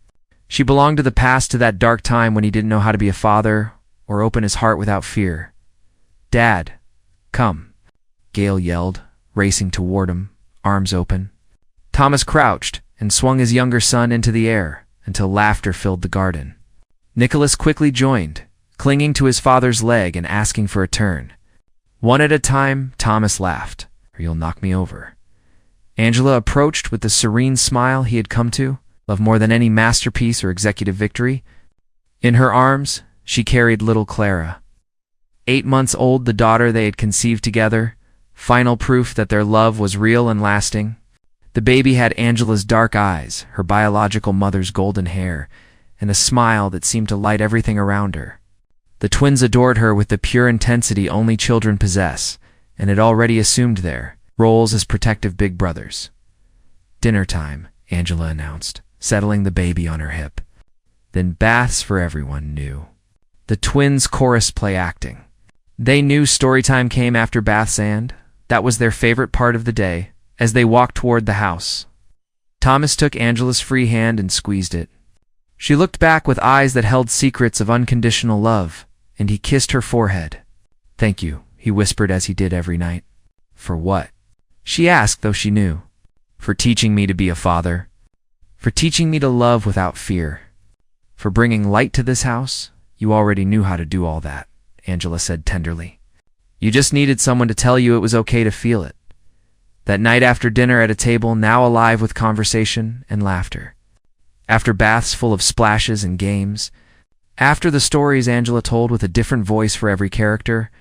She belonged to the past, to that dark time when he didn't know how to be a father or open his heart without fear. "Dad, come," Gail yelled, racing toward him, arms open. Thomas crouched and swung his younger son into the air until laughter filled the garden. Nicholas quickly joined, clinging to his father's leg and asking for a turn. One at a time, Thomas laughed, "Or you'll knock me over." Angela approached with the serene smile he had come to love more than any masterpiece or executive victory. In her arms, she carried little Clara. 8 months old, the daughter they had conceived together, final proof that their love was real and lasting. The baby had Angela's dark eyes, her biological mother's golden hair, and a smile that seemed to light everything around her. The twins adored her with the pure intensity only children possess, and had already assumed their roles as protective big brothers. "Dinner time," Angela announced, settling the baby on her hip. Then baths for everyone new. The twins chorused play acting. They knew storytime came after baths, and that was their favorite part of the day. As they walked toward the house, Thomas took Angela's free hand and squeezed it. She looked back with eyes that held secrets of unconditional love, and he kissed her forehead. "Thank you," he whispered as he did every night. "For what?" she asked, though she knew. "For teaching me to be a father. For teaching me to love without fear. For bringing light to this house. You already knew how to do all that," Angela said tenderly. "You just needed someone to tell you it was okay to feel it." That night after dinner at a table now alive with conversation and laughter. After baths full of splashes and games. After the stories Angela told with a different voice for every character.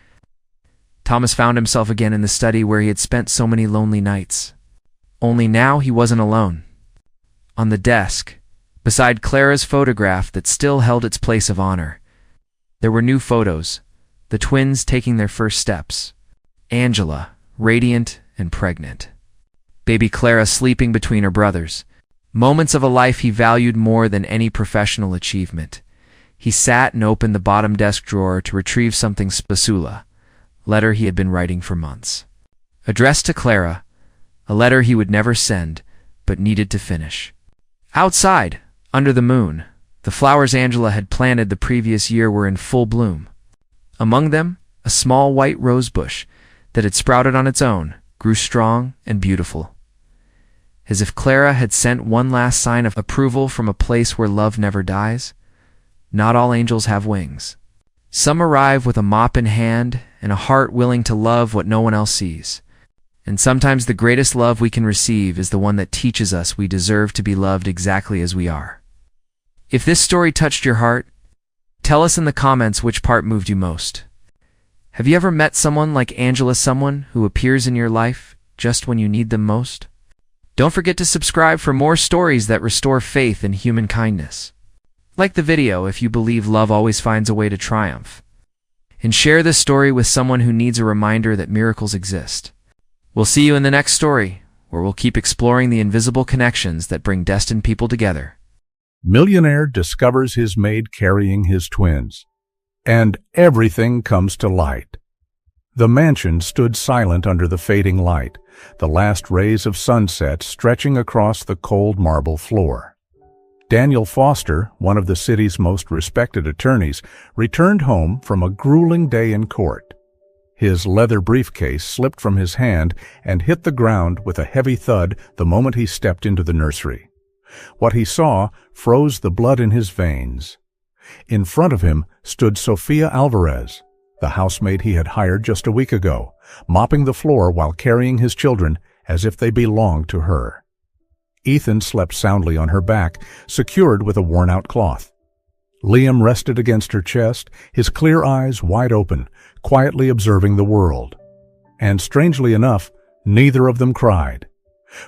Thomas found himself again in the study where he had spent so many lonely nights. Only now he wasn't alone. On the desk, beside Clara's photograph that still held its place of honor, there were new photos, the twins taking their first steps. Angela, radiant and pregnant. Baby Clara sleeping between her brothers. Moments of a life he valued more than any professional achievement. He sat and opened the bottom desk drawer to retrieve something spasula, letter he had been writing for months. Addressed to Clara, a letter he would never send, but needed to finish. Outside, under the moon, the flowers Angela had planted the previous year were in full bloom. Among them, a small white rose bush that had sprouted on its own, grew strong and beautiful. as if Clara had sent one last sign of approval from a place where love never dies. Not all angels have wings. Some arrive with a mop in hand and a heart willing to love what no one else sees. And sometimes the greatest love we can receive is the one that teaches us we deserve to be loved exactly as we are. If this story touched your heart, tell us in the comments which part moved you most. Have you ever met someone like Angela, someone who appears in your life just when you need them most? Don't forget to subscribe for more stories that restore faith in human kindness. Like the video if you believe love always finds a way to triumph. And share this story with someone who needs a reminder that miracles exist. We'll see you in the next story, where we'll keep exploring the invisible connections that bring destined people together. Millionaire discovers his maid carrying his twins, and everything comes to light. The mansion stood silent under the fading light, the last rays of sunset stretching across the cold marble floor. Daniel Foster, one of the city's most respected attorneys, returned home from a grueling day in court. His leather briefcase slipped from his hand and hit the ground with a heavy thud the moment he stepped into the nursery. What he saw froze the blood in his veins. In front of him stood Sofia Alvarez, the housemaid he had hired just a week ago, mopping the floor while carrying his children as if they belonged to her. Ethan slept soundly on her back, secured with a worn-out cloth. Liam rested against her chest, his clear eyes wide open, quietly observing the world. And strangely enough, neither of them cried.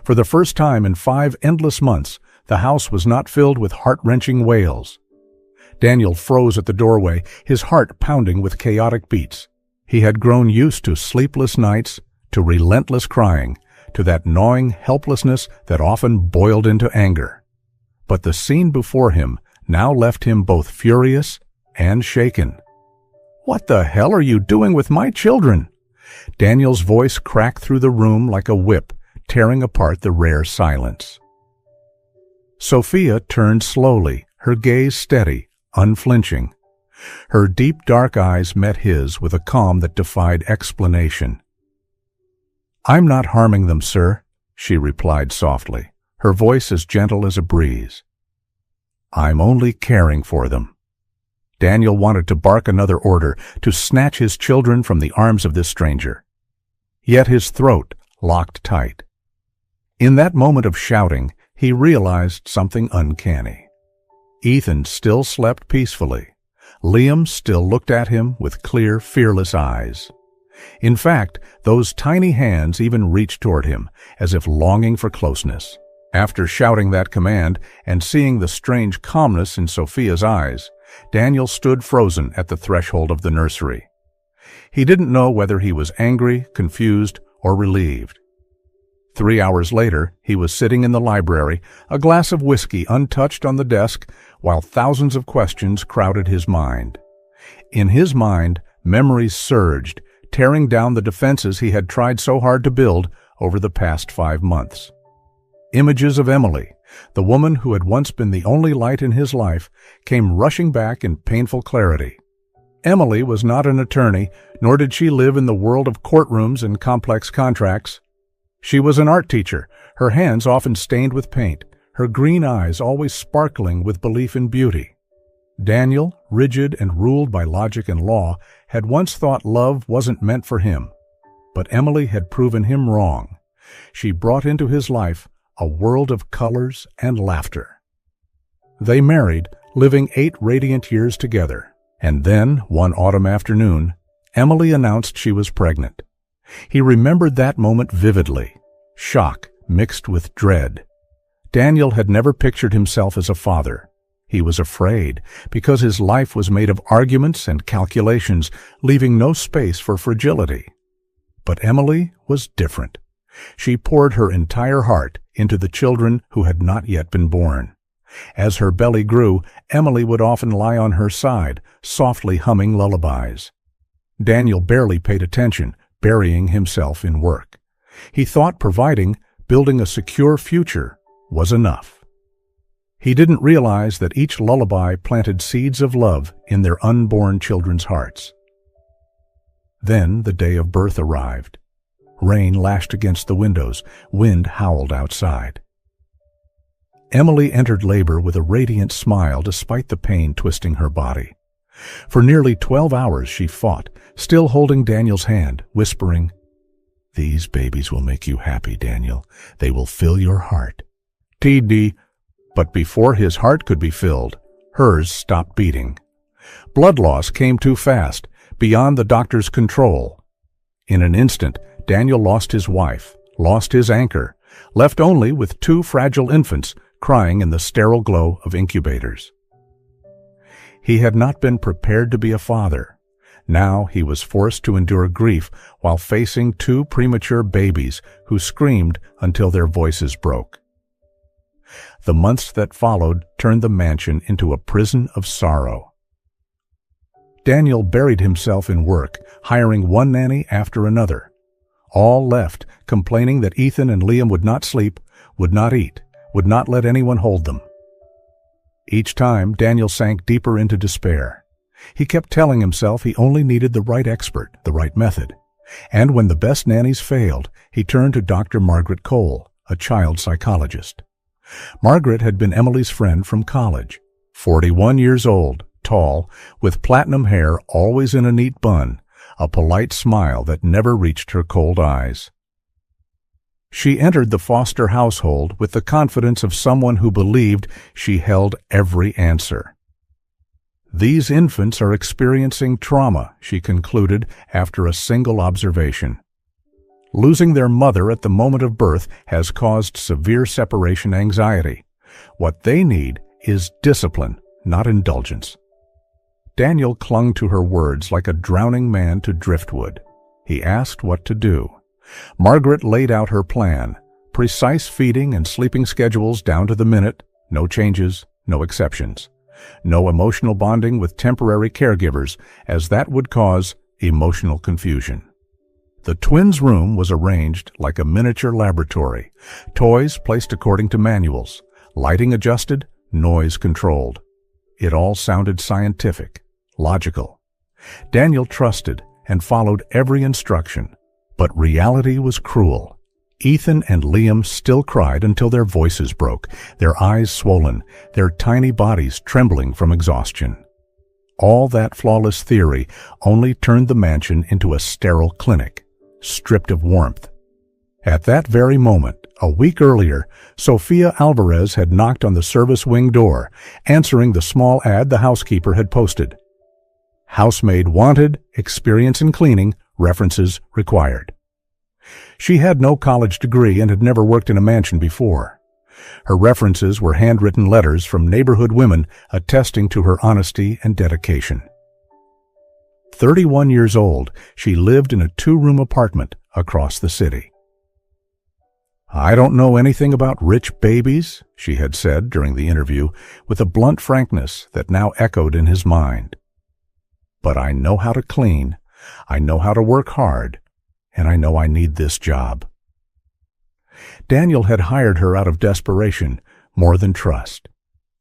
For the first time in 5 endless months, the house was not filled with heart-wrenching wails. Daniel froze at the doorway, his heart pounding with chaotic beats. He had grown used to sleepless nights, to relentless crying, to that gnawing helplessness that often boiled into anger. But the scene before him now left him both furious and shaken. "What the hell are you doing with my children?" Daniel's voice cracked through the room like a whip, tearing apart the rare silence. Sophia turned slowly, her gaze steady, unflinching. Her deep dark eyes met his with a calm that defied explanation. "I'm not harming them, sir," she replied softly, her voice as gentle as a breeze. "I'm only caring for them." Daniel wanted to bark another order, to snatch his children from the arms of this stranger. Yet his throat locked tight. In that moment of shouting, he realized something uncanny. Ethan still slept peacefully. Liam still looked at him with clear, fearless eyes. In fact, those tiny hands even reached toward him, as if longing for closeness. After shouting that command and seeing the strange calmness in Sophia's eyes, Daniel stood frozen at the threshold of the nursery. He didn't know whether he was angry, confused, or relieved. 3 hours later, he was sitting in the library, a glass of whiskey untouched on the desk, while thousands of questions crowded his mind. In his mind, memories surged, tearing down the defenses he had tried so hard to build over the past 5 months. Images of Emily, the woman who had once been the only light in his life, came rushing back in painful clarity. Emily was not an attorney, nor did she live in the world of courtrooms and complex contracts. She was an art teacher, her hands often stained with paint, her green eyes always sparkling with belief in beauty. Daniel, rigid and ruled by logic and law, had once thought love wasn't meant for him. But Emily had proven him wrong. She brought into his life a world of colors and laughter. They married, living 8 radiant years together. And then, one autumn afternoon, Emily announced she was pregnant. He remembered that moment vividly, shock mixed with dread. Daniel had never pictured himself as a father. He was afraid, because his life was made of arguments and calculations, leaving no space for fragility. But Emily was different. She poured her entire heart into the children who had not yet been born. As her belly grew, Emily would often lie on her side, softly humming lullabies. Daniel barely paid attention, burying himself in work. He thought building a secure future, was enough. He didn't realize that each lullaby planted seeds of love in their unborn children's hearts. Then the day of birth arrived. Rain lashed against the windows, wind howled outside. Emily entered labor with a radiant smile despite the pain twisting her body. For nearly 12 hours she fought, still holding Daniel's hand, whispering, "These babies will make you happy, Daniel. They will fill your heart." TD. But before his heart could be filled, hers stopped beating. Blood loss came too fast, beyond the doctor's control. In an instant, Daniel lost his wife, lost his anchor, left only with 2 fragile infants crying in the sterile glow of incubators. He had not been prepared to be a father. Now he was forced to endure grief while facing 2 premature babies who screamed until their voices broke. The months that followed turned the mansion into a prison of sorrow. Daniel buried himself in work, hiring one nanny after another. All left, complaining that Ethan and Liam would not sleep, would not eat, would not let anyone hold them. Each time, Daniel sank deeper into despair. He kept telling himself he only needed the right expert, the right method. And when the best nannies failed, he turned to Dr. Margaret Cole, a child psychologist. Margaret had been Emily's friend from college. 41 years old, tall, with platinum hair always in a neat bun, a polite smile that never reached her cold eyes. She entered the Foster household with the confidence of someone who believed she held every answer. "These infants are experiencing trauma," she concluded after a single observation. "Losing their mother at the moment of birth has caused severe separation anxiety. What they need is discipline, not indulgence." Daniel clung to her words like a drowning man to driftwood. He asked what to do. Margaret laid out her plan, precise feeding and sleeping schedules down to the minute, no changes, no exceptions. No emotional bonding with temporary caregivers, as that would cause emotional confusion. The twins' room was arranged like a miniature laboratory, toys placed according to manuals, lighting adjusted, noise controlled. It all sounded scientific, logical. Daniel trusted and followed every instruction, but reality was cruel. Ethan and Liam still cried until their voices broke, their eyes swollen, their tiny bodies trembling from exhaustion. All that flawless theory only turned the mansion into a sterile clinic, stripped of warmth. At that very moment, a week earlier, Sofia Alvarez had knocked on the service wing door, answering the small ad the housekeeper had posted. "Housemaid wanted, experience in cleaning, references required." She had no college degree and had never worked in a mansion before. Her references were handwritten letters from neighborhood women attesting to her honesty and dedication. 31 years old, she lived in a 2-room apartment across the city. "I don't know anything about rich babies," she had said during the interview, with a blunt frankness that now echoed in his mind. "But I know how to clean, I know how to work hard, and I know I need this job." Daniel had hired her out of desperation, more than trust.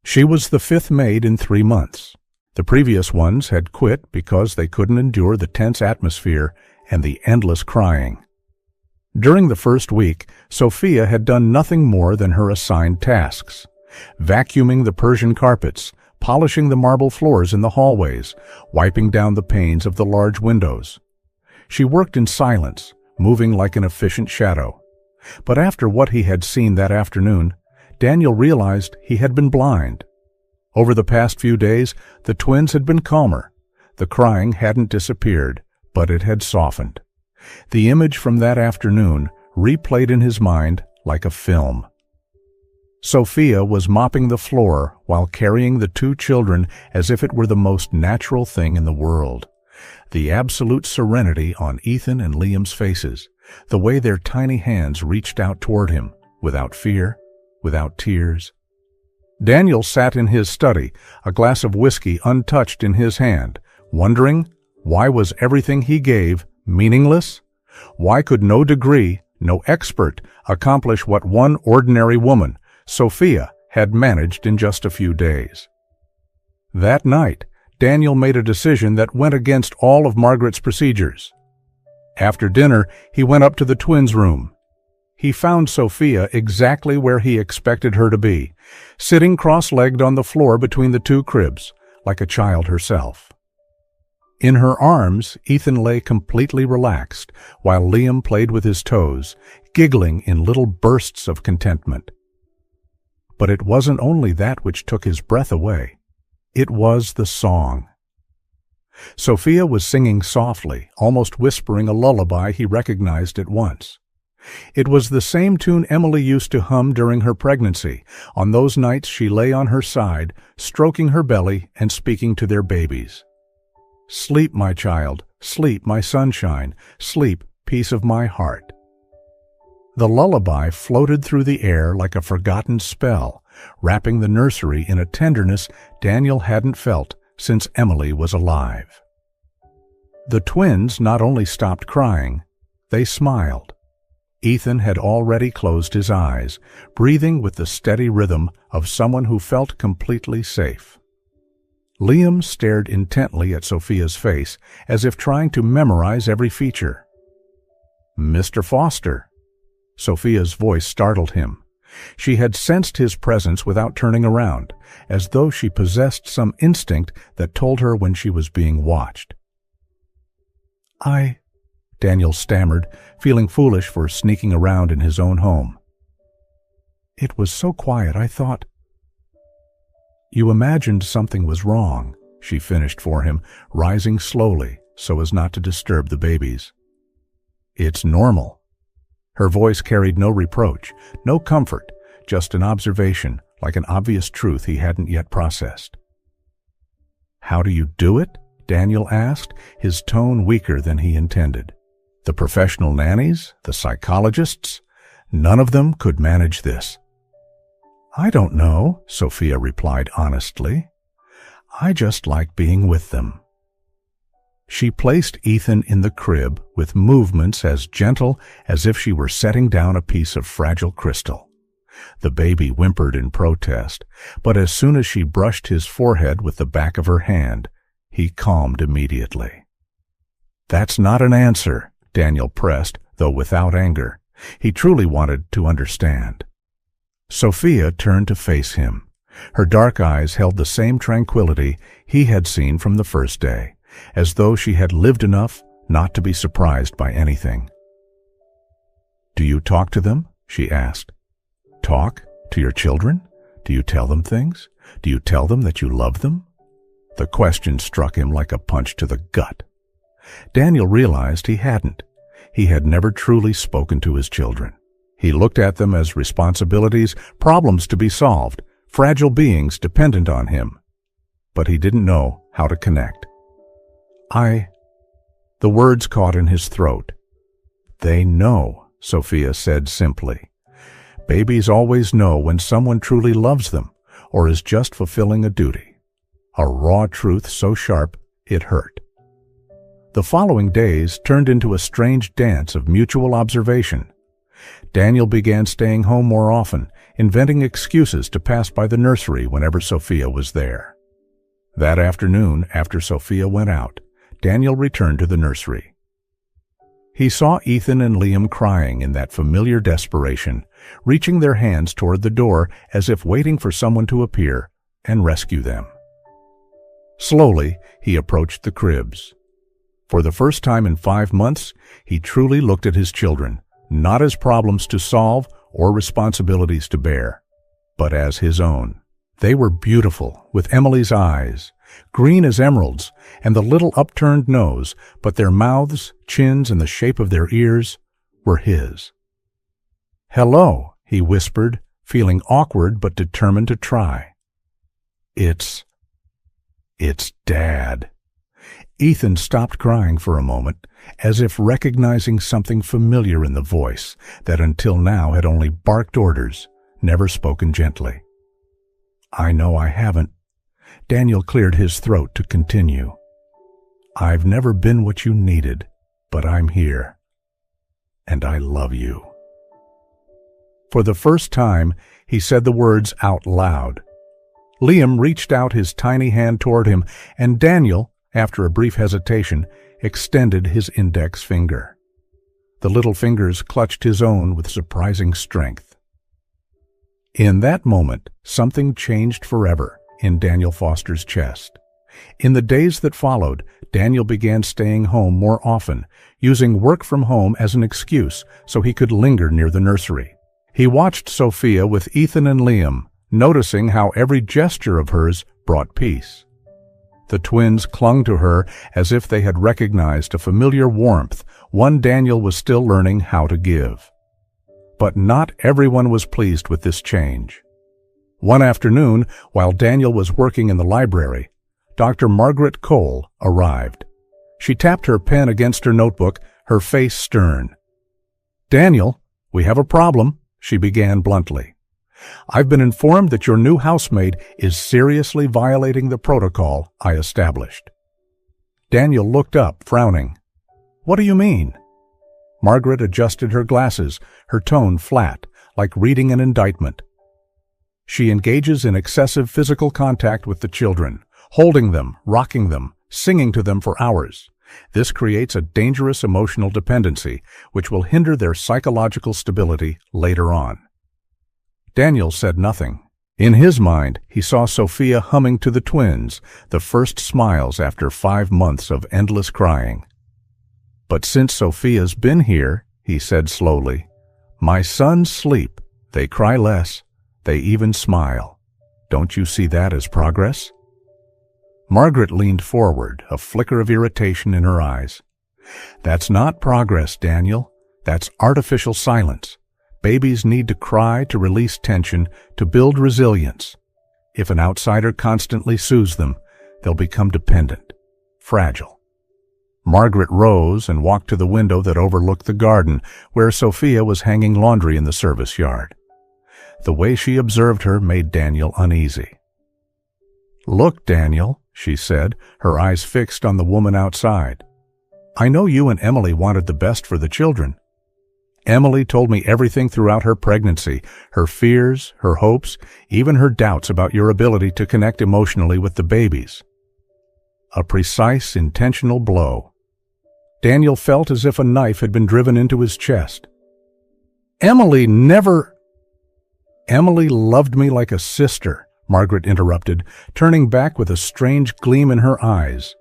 She was the 5th maid in 3 months. The previous ones had quit because they couldn't endure the tense atmosphere and the endless crying. During the first week, Sofia had done nothing more than her assigned tasks: vacuuming the Persian carpets, polishing the marble floors in the hallways, wiping down the panes of the large windows. She worked in silence, moving like an efficient shadow. But after what he had seen that afternoon, Daniel realized he had been blind. Over the past few days, the twins had been calmer. The crying hadn't disappeared, but it had softened. The image from that afternoon replayed in his mind like a film. Sofia was mopping the floor while carrying the 2 children as if it were the most natural thing in the world. The absolute serenity on Ethan and Liam's faces, the way their tiny hands reached out toward him, without fear, without tears. Daniel sat in his study, a glass of whiskey untouched in his hand, wondering, why was everything he gave meaningless? Why could no degree, no expert, accomplish what one ordinary woman, Sofia, had managed in just a few days? That night, Daniel made a decision that went against all of Margaret's procedures. After dinner, he went up to the twins' room. he found Sophia exactly where he expected her to be, sitting cross-legged on the floor between the two cribs, like a child herself. In her arms, Ethan lay completely relaxed, while Liam played with his toes, giggling in little bursts of contentment. But it wasn't only that which took his breath away. It was the song. Sophia was singing softly, almost whispering a lullaby he recognized at once. It was the same tune Emily used to hum during her pregnancy, on those nights she lay on her side, stroking her belly and speaking to their babies. "Sleep, my child, sleep, my sunshine, sleep, peace of my heart." The lullaby floated through the air like a forgotten spell, wrapping the nursery in a tenderness Daniel hadn't felt since Emily was alive. The twins not only stopped crying, they smiled. Ethan had already closed his eyes, breathing with the steady rhythm of someone who felt completely safe. Liam stared intently at Sophia's face, as if trying to memorize every feature. "Mr. Foster." Sophia's voice startled him. She had sensed his presence without turning around, as though she possessed some instinct that told her when she was being watched. Daniel stammered, feeling foolish for sneaking around in his own home. "It was so quiet, I thought—" "You imagined something was wrong," she finished for him, rising slowly so as not to disturb the babies. "It's normal." Her voice carried no reproach, no comfort, just an observation, like an obvious truth he hadn't yet processed. "How do you do it?" Daniel asked, his tone weaker than he intended. "The professional nannies, the psychologists, none of them could manage this." "I don't know," Sophia replied honestly. "I just like being with them." She placed Ethan in the crib with movements as gentle as if she were setting down a piece of fragile crystal. The baby whimpered in protest, but as soon as she brushed his forehead with the back of her hand, he calmed immediately. "That's not an answer," Daniel pressed, though without anger. He truly wanted to understand. Sophia turned to face him. Her dark eyes held the same tranquility he had seen from the first day, as though she had lived enough not to be surprised by anything. "Do you talk to them?" she asked. "Talk? To your children? Do you tell them things? Do you tell them that you love them?" The question struck him like a punch to the gut. Daniel realized he hadn't. He had never truly spoken to his children. He looked at them as responsibilities, problems to be solved, fragile beings dependent on him. But he didn't know how to connect. The words caught in his throat. "They know," Sophia said simply. "Babies always know when someone truly loves them or is just fulfilling a duty." A raw truth so sharp it hurt. The following days turned into a strange dance of mutual observation. Daniel began staying home more often, inventing excuses to pass by the nursery whenever Sophia was there. That afternoon, after Sophia went out, Daniel returned to the nursery. He saw Ethan and Liam crying in that familiar desperation, reaching their hands toward the door as if waiting for someone to appear and rescue them. Slowly, he approached the cribs. For the first time in 5 months, he truly looked at his children, not as problems to solve or responsibilities to bear, but as his own. They were beautiful, with Emily's eyes, green as emeralds, and the little upturned nose, but their mouths, chins, and the shape of their ears were his. "Hello," he whispered, feeling awkward but determined to try. It's Dad." Ethan stopped crying for a moment, as if recognizing something familiar in the voice that until now had only barked orders, never spoken gently. "I know I haven't." Daniel cleared his throat to continue. "I've never been what you needed, but I'm here. And I love you." For the first time, he said the words out loud. Liam reached out his tiny hand toward him, and Daniel, after a brief hesitation, extended his index finger. The little fingers clutched his own with surprising strength. In that moment, something changed forever in Daniel Foster's chest. In the days that followed, Daniel began staying home more often, using work from home as an excuse so he could linger near the nursery. He watched Sophia with Ethan and Liam, noticing how every gesture of hers brought peace. The twins clung to her as if they had recognized a familiar warmth, one Daniel was still learning how to give. But not everyone was pleased with this change. One afternoon, while Daniel was working in the library, Dr. Margaret Cole arrived. She tapped her pen against her notebook, her face stern. "Daniel, we have a problem," she began bluntly. "I've been informed that your new housemaid is seriously violating the protocol I established." Daniel looked up, frowning. "What do you mean?" Margaret adjusted her glasses, her tone flat, like reading an indictment. "She engages in excessive physical contact with the children, holding them, rocking them, singing to them for hours. This creates a dangerous emotional dependency, which will hinder their psychological stability later on." Daniel said nothing. In his mind, he saw Sophia humming to the twins, the first smiles after 5 months of endless crying. "But since Sophia's been here," he said slowly, "my sons sleep, they cry less, they even smile. Don't you see that as progress?" Margaret leaned forward, a flicker of irritation in her eyes. "That's not progress, Daniel. That's artificial silence. Babies need to cry to release tension, to build resilience. If an outsider constantly soothes them, they'll become dependent, fragile." Margaret rose and walked to the window that overlooked the garden, where Sophia was hanging laundry in the service yard. The way she observed her made Daniel uneasy. "Look, Daniel," she said, her eyes fixed on the woman outside. "I know you and Emily wanted the best for the children. Emily told me everything throughout her pregnancy, her fears, her hopes, even her doubts about your ability to connect emotionally with the babies." A precise, intentional blow. Daniel felt as if a knife had been driven into his chest. "Emily never—" "Emily loved me like a sister," Margaret interrupted, turning back with a strange gleam in her eyes.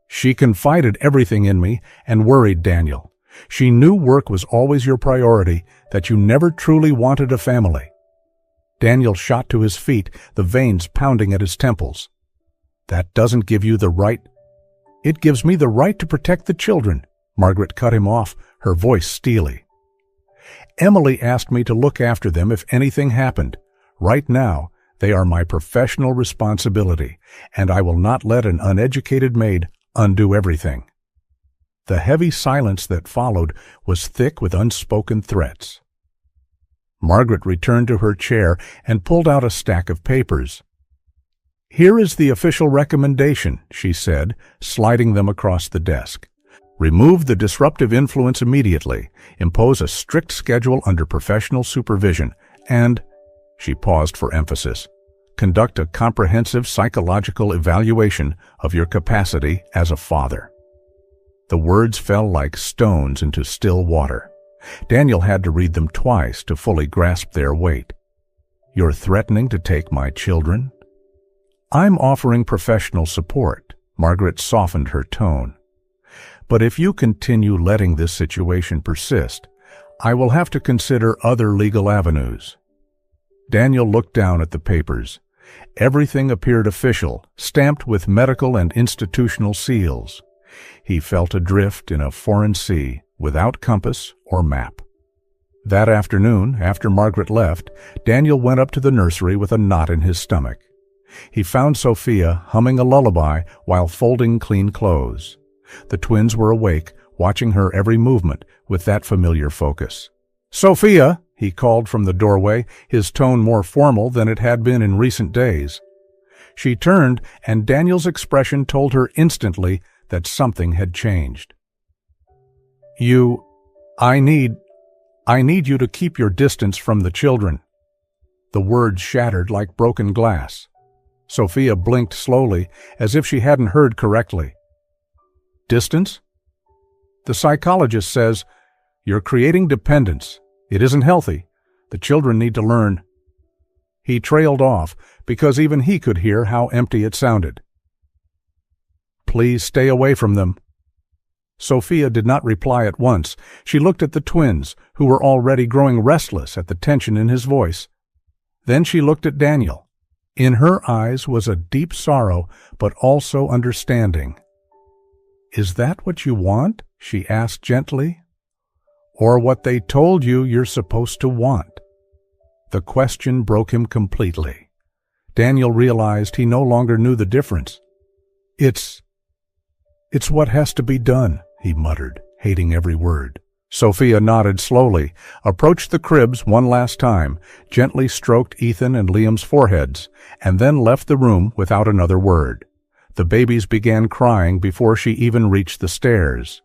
"She confided everything in me and worried Daniel. She knew work was always your priority, that you never truly wanted a family." Daniel shot to his feet, the veins pounding at his temples. "That doesn't give you the right—" "It gives me the right to protect the children," Margaret cut him off, her voice steely. "Emily asked me to look after them if anything happened. Right now, they are my professional responsibility, and I will not let an uneducated maid undo everything." The heavy silence that followed was thick with unspoken threats. Margaret returned to her chair and pulled out a stack of papers. "Here is the official recommendation," she said, sliding them across the desk. "Remove the disruptive influence immediately, impose a strict schedule under professional supervision, and," she paused for emphasis, "conduct a comprehensive psychological evaluation of your capacity as a father." The words fell like stones into still water. Daniel had to read them twice to fully grasp their weight. "You're threatening to take my children?" "I'm offering professional support," Margaret softened her tone. "But if you continue letting this situation persist, I will have to consider other legal avenues." Daniel looked down at the papers. Everything appeared official, stamped with medical and institutional seals. He felt adrift in a foreign sea, without compass or map. That afternoon, after Margaret left, Daniel went up to the nursery with a knot in his stomach. He found Sophia humming a lullaby while folding clean clothes. The twins were awake, watching her every movement with that familiar focus. "Sophia!" he called from the doorway, his tone more formal than it had been in recent days. She turned, and Daniel's expression told her instantly that something had changed. I need you to keep your distance from the children." The words shattered like broken glass. Sophia blinked slowly, as if she hadn't heard correctly. "Distance? The psychologist says You're creating dependence. It isn't healthy. The children need to learn." He trailed off because even he could hear how empty it sounded. "Please stay away from them." Sophia did not reply at once. She looked at the twins, who were already growing restless at the tension in his voice. Then she looked at Daniel. In her eyes was a deep sorrow, but also understanding. "Is that what you want?" she asked gently. "Or what they told you you're supposed to want?" The question broke him completely. Daniel realized he no longer knew the difference. It's what has to be done," he muttered, hating every word. Sophia nodded slowly, approached the cribs one last time, gently stroked Ethan and Liam's foreheads, and then left the room without another word. The babies began crying before she even reached the stairs.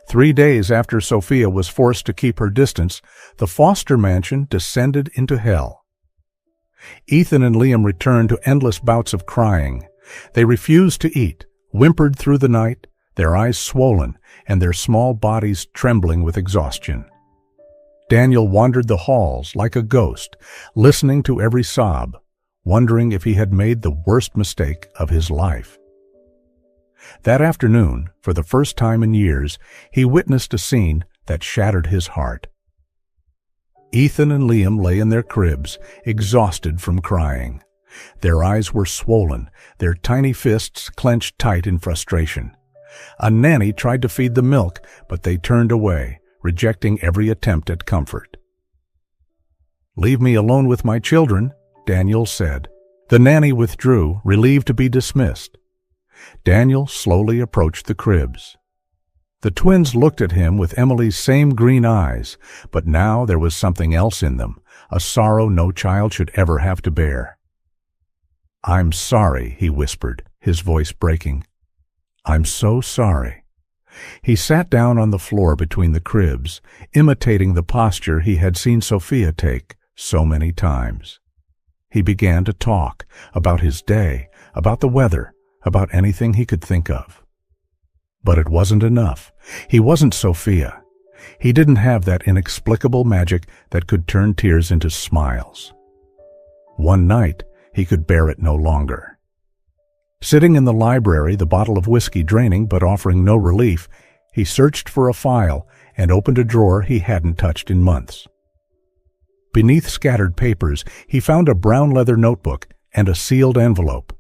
3 days after Sophia was forced to keep her distance, the foster mansion descended into hell. Ethan and Liam returned to endless bouts of crying. They refused to eat, whimpered through the night, their eyes swollen and their small bodies trembling with exhaustion. Daniel wandered the halls like a ghost, listening to every sob, wondering if he had made the worst mistake of his life. That afternoon, for the first time in years, he witnessed a scene that shattered his heart. Ethan and Liam lay in their cribs, exhausted from crying. Their eyes were swollen, their tiny fists clenched tight in frustration. A nanny tried to feed the milk, but they turned away, rejecting every attempt at comfort. "Leave me alone with my children," Daniel said. The nanny withdrew, relieved to be dismissed. Daniel slowly approached the cribs. The twins looked at him with Emily's same green eyes, but now there was something else in them, a sorrow no child should ever have to bear. "I'm sorry," he whispered, his voice breaking. "I'm so sorry." He sat down on the floor between the cribs, imitating the posture he had seen Sophia take so many times. He began to talk about his day, about the weather, about anything he could think of. But it wasn't enough. He wasn't Sophia. He didn't have that inexplicable magic that could turn tears into smiles. One night, he could bear it no longer. Sitting in the library, the bottle of whiskey draining but offering no relief, he searched for a file and opened a drawer he hadn't touched in months. Beneath scattered papers, he found a brown leather notebook and a sealed envelope.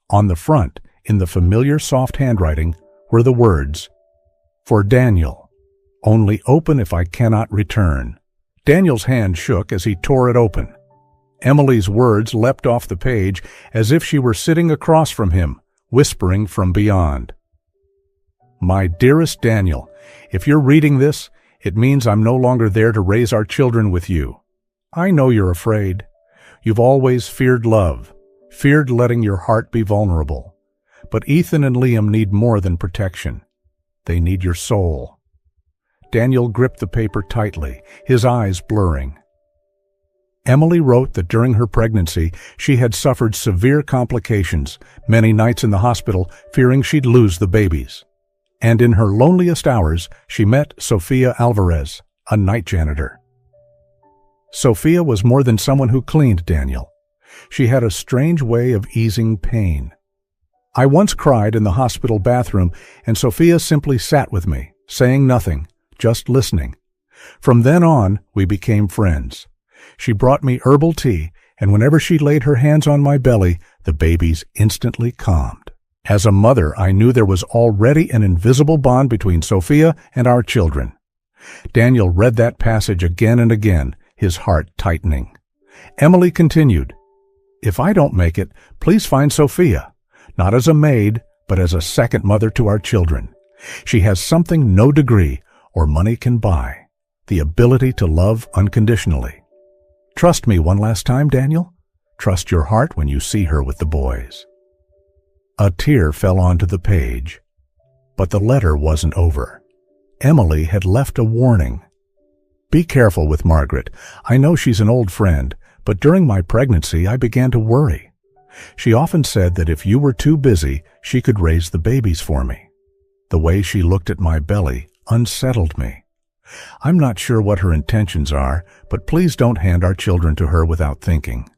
On the front, in the familiar soft handwriting, were the words, "For Daniel. Only open if I cannot return." Daniel's hand shook as he tore it open. Emily's words leapt off the page as if she were sitting across from him, whispering from beyond. "My dearest Daniel, if you're reading this, it means I'm no longer there to raise our children with you. I know you're afraid. You've always feared love, feared letting your heart be vulnerable. But Ethan and Liam need more than protection. They need your soul." Daniel gripped the paper tightly, his eyes blurring. Emily wrote that during her pregnancy, she had suffered severe complications, many nights in the hospital fearing she'd lose the babies. And in her loneliest hours, she met Sophia Alvarez, a night janitor. Sophia was more than someone who cleaned Daniel. She had a strange way of easing pain. "I once cried in the hospital bathroom, and Sophia simply sat with me, saying nothing, just listening. From then on, we became friends. She brought me herbal tea, and whenever she laid her hands on my belly, the babies instantly calmed. As a mother, I knew there was already an invisible bond between Sophia and our children." Daniel read that passage again and again, his heart tightening. Emily continued, "If I don't make it, please find Sophia, not as a maid, but as a second mother to our children. She has something no degree or money can buy, the ability to love unconditionally. Trust me one last time, Daniel. Trust your heart when you see her with the boys." A tear fell onto the page. But the letter wasn't over. Emily had left a warning. "Be careful with Margaret. I know she's an old friend, but during my pregnancy I began to worry. She often said that if you were too busy, she could raise the babies for me. The way she looked at my belly unsettled me. I'm not sure what her intentions are, but please don't hand our children to her without thinking."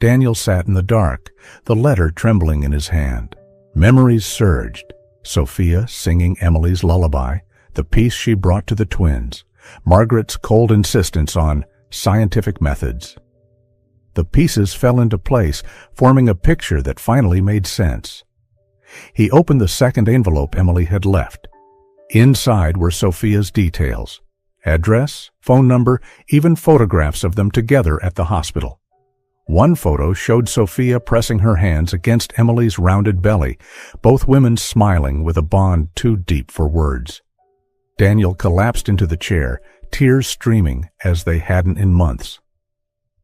Daniel sat in the dark, the letter trembling in his hand. Memories surged. Sophia singing Emily's lullaby, the peace she brought to the twins, Margaret's cold insistence on scientific methods. The pieces fell into place, forming a picture that finally made sense. He opened the second envelope Emily had left. Inside were Sophia's details: address, phone number, even photographs of them together at the hospital. One photo showed Sophia pressing her hands against Emily's rounded belly, both women smiling with a bond too deep for words. Daniel collapsed into the chair, tears streaming as they hadn't in months.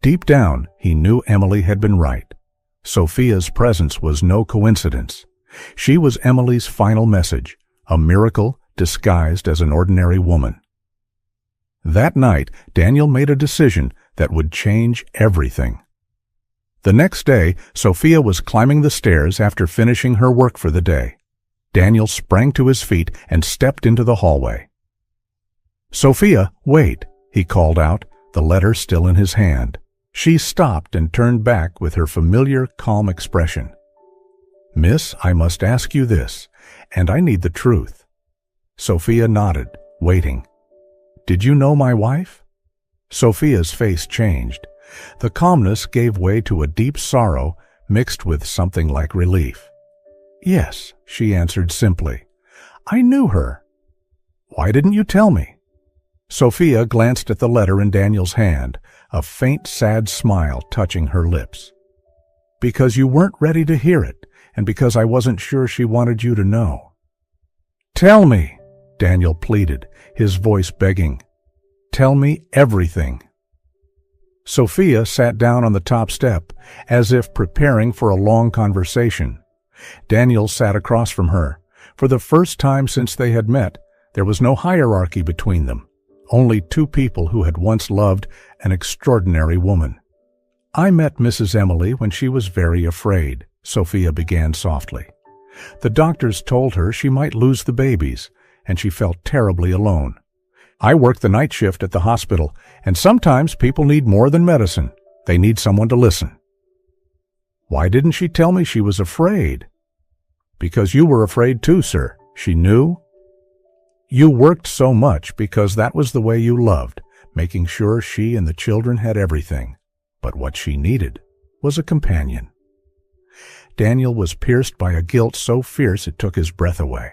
Deep down, he knew Emily had been right. Sophia's presence was no coincidence. She was Emily's final message, a miracle disguised as an ordinary woman. That night, Daniel made a decision that would change everything. The next day, Sophia was climbing the stairs after finishing her work for the day. Daniel sprang to his feet and stepped into the hallway. "Sophia, wait," he called out, the letter still in his hand. She stopped and turned back with her familiar, calm expression. "Miss, I must ask you this, and I need the truth." Sophia nodded, waiting. "Did you know my wife?" Sophia's face changed. The calmness gave way to a deep sorrow mixed with something like relief. "Yes," she answered simply. "I knew her." "Why didn't you tell me?" Sophia glanced at the letter in Daniel's hand, a faint, sad smile touching her lips. "Because you weren't ready to hear it, and because I wasn't sure she wanted you to know." "Tell me," Daniel pleaded, his voice begging. "Tell me everything." Sophia sat down on the top step, as if preparing for a long conversation. Daniel sat across from her. For the first time since they had met, there was no hierarchy between them, only two people who had once loved an extraordinary woman. "I met Mrs. Emily when she was very afraid," Sophia began softly. "The doctors told her she might lose the babies, and she felt terribly alone. I work the night shift at the hospital, and sometimes people need more than medicine. They need someone to listen." "Why didn't she tell me she was afraid?" "Because you were afraid too, sir. She knew. You worked so much because that was the way you loved, making sure she and the children had everything. But what she needed was a companion." Daniel was pierced by a guilt so fierce it took his breath away.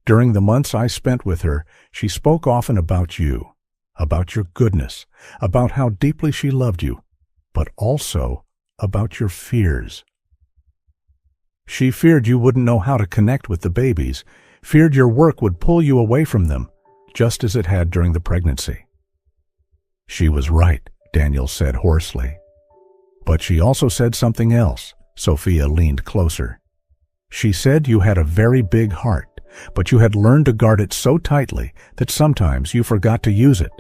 "During the months I spent with her, she spoke often about you, about your goodness, about how deeply she loved you, but also about your fears. She feared you wouldn't know how to connect with the babies, feared your work would pull you away from them, just as it had during the pregnancy." "She was right," Daniel said hoarsely. "But she also said something else." Sophia leaned closer. "She said you had a very big heart, but you had learned to guard it so tightly that sometimes you forgot to use it,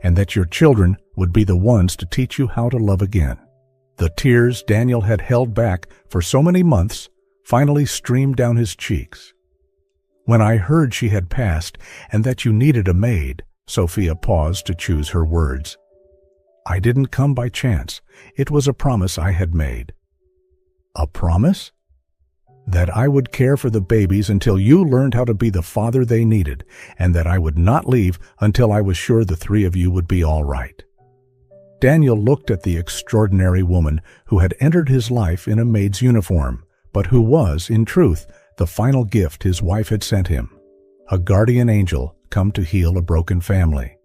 and that your children would be the ones to teach you how to love again." The tears Daniel had held back for so many months finally streamed down his cheeks. "When I heard she had passed and that you needed a maid," Sophia paused to choose her words, "I didn't come by chance. It was a promise I had made." "A promise?" "That I would care for the babies until you learned how to be the father they needed, and that I would not leave until I was sure the three of you would be all right." Daniel looked at the extraordinary woman who had entered his life in a maid's uniform, but who was, in truth, the final gift his wife had sent him, a guardian angel come to heal a broken family.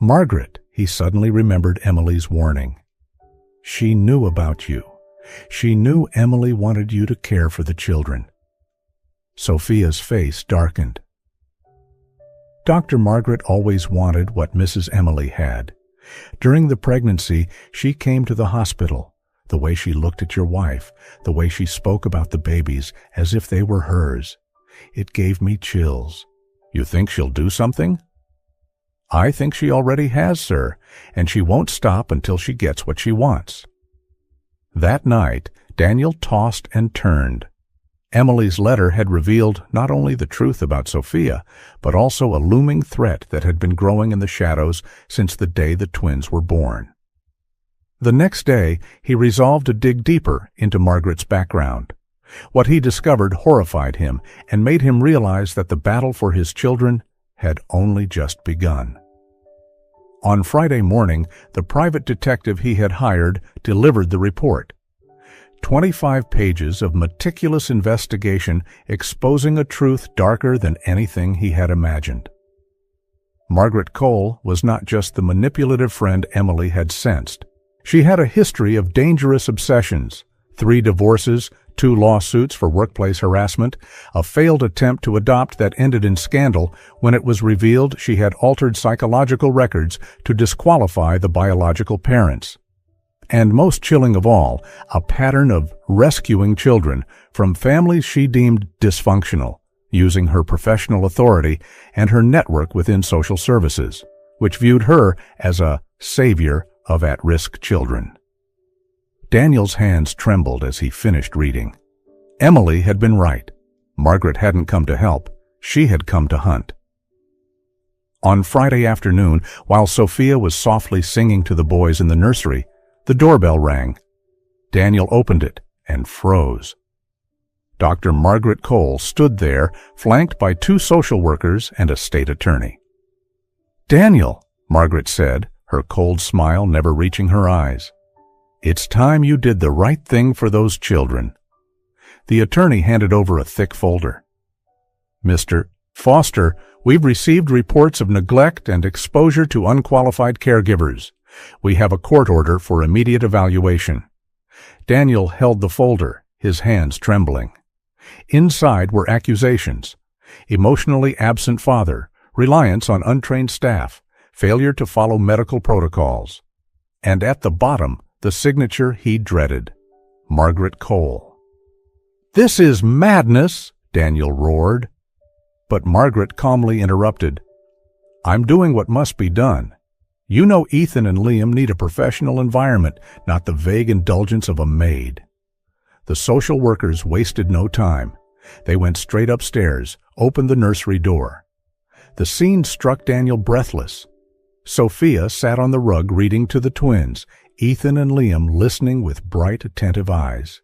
"Margaret," he suddenly remembered Emily's warning. "She knew about you. She knew Emily wanted you to care for the children." Sophia's face darkened. Dr. Margaret always wanted what Mrs. Emily had. During the pregnancy, she came to the hospital. The way she looked at your wife, the way she spoke about the babies as if they were hers. It gave me chills. "You think she'll do something?" "I think she already has, sir, and she won't stop until she gets what she wants." That night, Daniel tossed and turned. Emily's letter had revealed not only the truth about Sophia, but also a looming threat that had been growing in the shadows since the day the twins were born. The next day, he resolved to dig deeper into Margaret's background. What he discovered horrified him and made him realize that the battle for his children had only just begun. On Friday morning, the private detective he had hired delivered the report. 25 pages of meticulous investigation exposing a truth darker than anything he had imagined. Margaret Cole was not just the manipulative friend Emily had sensed. She had a history of dangerous obsessions, 3 divorces, 2 lawsuits for workplace harassment, a failed attempt to adopt that ended in scandal when it was revealed she had altered psychological records to disqualify the biological parents. And most chilling of all, a pattern of rescuing children from families she deemed dysfunctional, using her professional authority and her network within social services, which viewed her as a savior of at-risk children. Daniel's hands trembled as he finished reading. Emily had been right. Margaret hadn't come to help. She had come to hunt. On Friday afternoon, while Sophia was softly singing to the boys in the nursery, the doorbell rang. Daniel opened it and froze. Dr. Margaret Cole stood there, flanked by 2 social workers and a state attorney. "Daniel," Margaret said, her cold smile never reaching her eyes. "It's time you did the right thing for those children." The attorney handed over a thick folder. "Mr. Foster, we've received reports of neglect and exposure to unqualified caregivers. We have a court order for immediate evaluation." Daniel held the folder, his hands trembling. Inside were accusations: emotionally absent father, reliance on untrained staff, failure to follow medical protocols. And at the bottom, the signature he dreaded: Margaret Cole. "This is madness!" Daniel roared. But Margaret calmly interrupted. "I'm doing what must be done. You know Ethan and Liam need a professional environment, not the vague indulgence of a maid." The social workers wasted no time. They went straight upstairs, opened the nursery door. The scene struck Daniel breathless. Sophia sat on the rug reading to the twins, Ethan and Liam listening with bright, attentive eyes.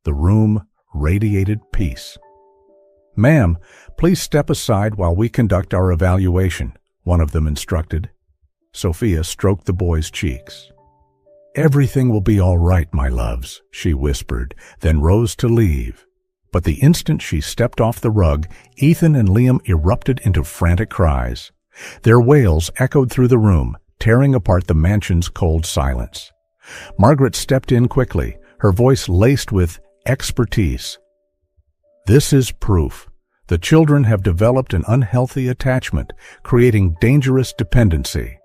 The room radiated peace. "Ma'am, please step aside while we conduct our evaluation," one of them instructed. Sophia stroked the boy's cheeks. "Everything will be all right, my loves," she whispered, then rose to leave. But the instant she stepped off the rug, Ethan and Liam erupted into frantic cries. Their wails echoed through the room, tearing apart the mansion's cold silence. Margaret stepped in quickly, her voice laced with expertise. "This is proof. The children have developed an unhealthy attachment, creating dangerous dependency.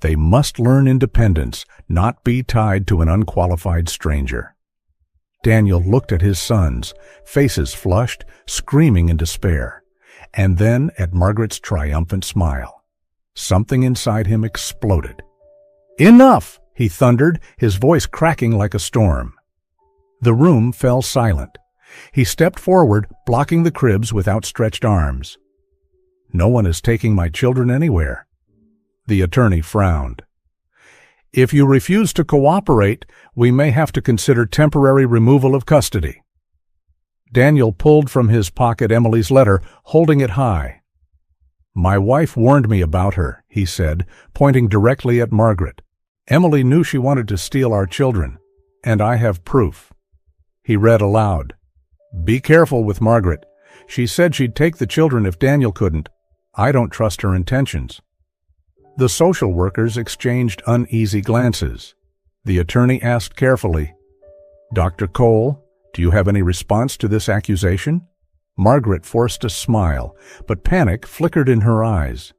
They must learn independence, not be tied to an unqualified stranger." Daniel looked at his sons, faces flushed, screaming in despair, and then at Margaret's triumphant smile. Something inside him exploded. "Enough!" he thundered, his voice cracking like a storm. The room fell silent. He stepped forward, blocking the cribs with outstretched arms. "No one is taking my children anywhere." The attorney frowned. "If you refuse to cooperate, we may have to consider temporary removal of custody." Daniel pulled from his pocket Emily's letter, holding it high. "My wife warned me about her," he said, pointing directly at Margaret. "Emily knew she wanted to steal our children, and I have proof." He read aloud. "Be careful with Margaret. She said she'd take the children if Daniel couldn't. I don't trust her intentions." The social workers exchanged uneasy glances. The attorney asked carefully, "Dr. Cole, do you have any response to this accusation?" Margaret forced a smile, but panic flickered in her eyes.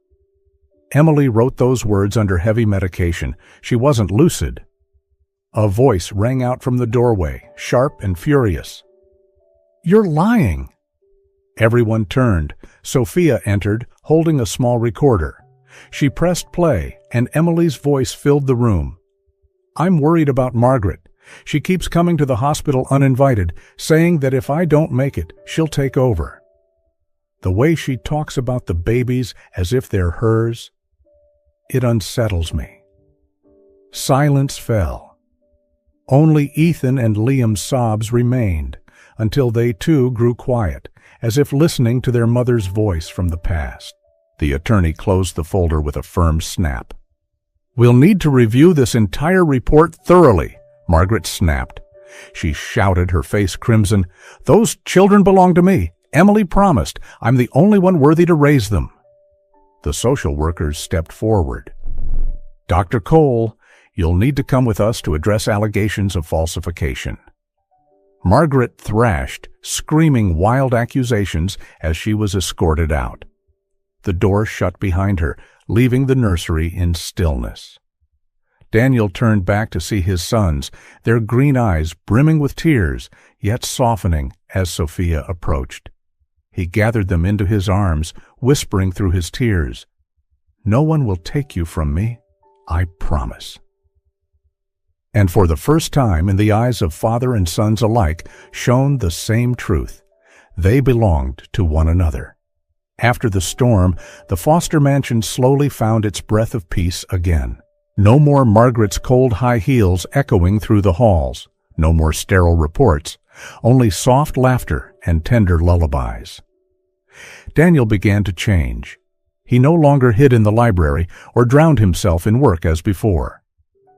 "Emily wrote those words under heavy medication. She wasn't lucid." A voice rang out from the doorway, sharp and furious. "You're lying!" Everyone turned. Sophia entered, holding a small recorder. She pressed play, and Emily's voice filled the room. "I'm worried about Margaret. She keeps coming to the hospital uninvited, saying that if I don't make it, she'll take over. The way she talks about the babies as if they're hers, it unsettles me." Silence fell. Only Ethan and Liam's sobs remained, until they too grew quiet, as if listening to their mother's voice from the past. The attorney closed the folder with a firm snap. "We'll need to review this entire report thoroughly," Margaret snapped. She shouted, her face crimson. "Those children belong to me. Emily promised. I'm the only one worthy to raise them." The social workers stepped forward. "Dr. Cole, you'll need to come with us to address allegations of falsification." Margaret thrashed, screaming wild accusations as she was escorted out. The door shut behind her, leaving the nursery in stillness. Daniel turned back to see his sons, their green eyes brimming with tears, yet softening as Sophia approached. He gathered them into his arms, whispering through his tears, "No one will take you from me, I promise." And for the first time in the eyes of father and sons alike shone the same truth. They belonged to one another. After the storm, the Foster mansion slowly found its breath of peace again. No more Margaret's cold high heels echoing through the halls. No more sterile reports. Only soft laughter and tender lullabies. Daniel began to change. He no longer hid in the library or drowned himself in work as before.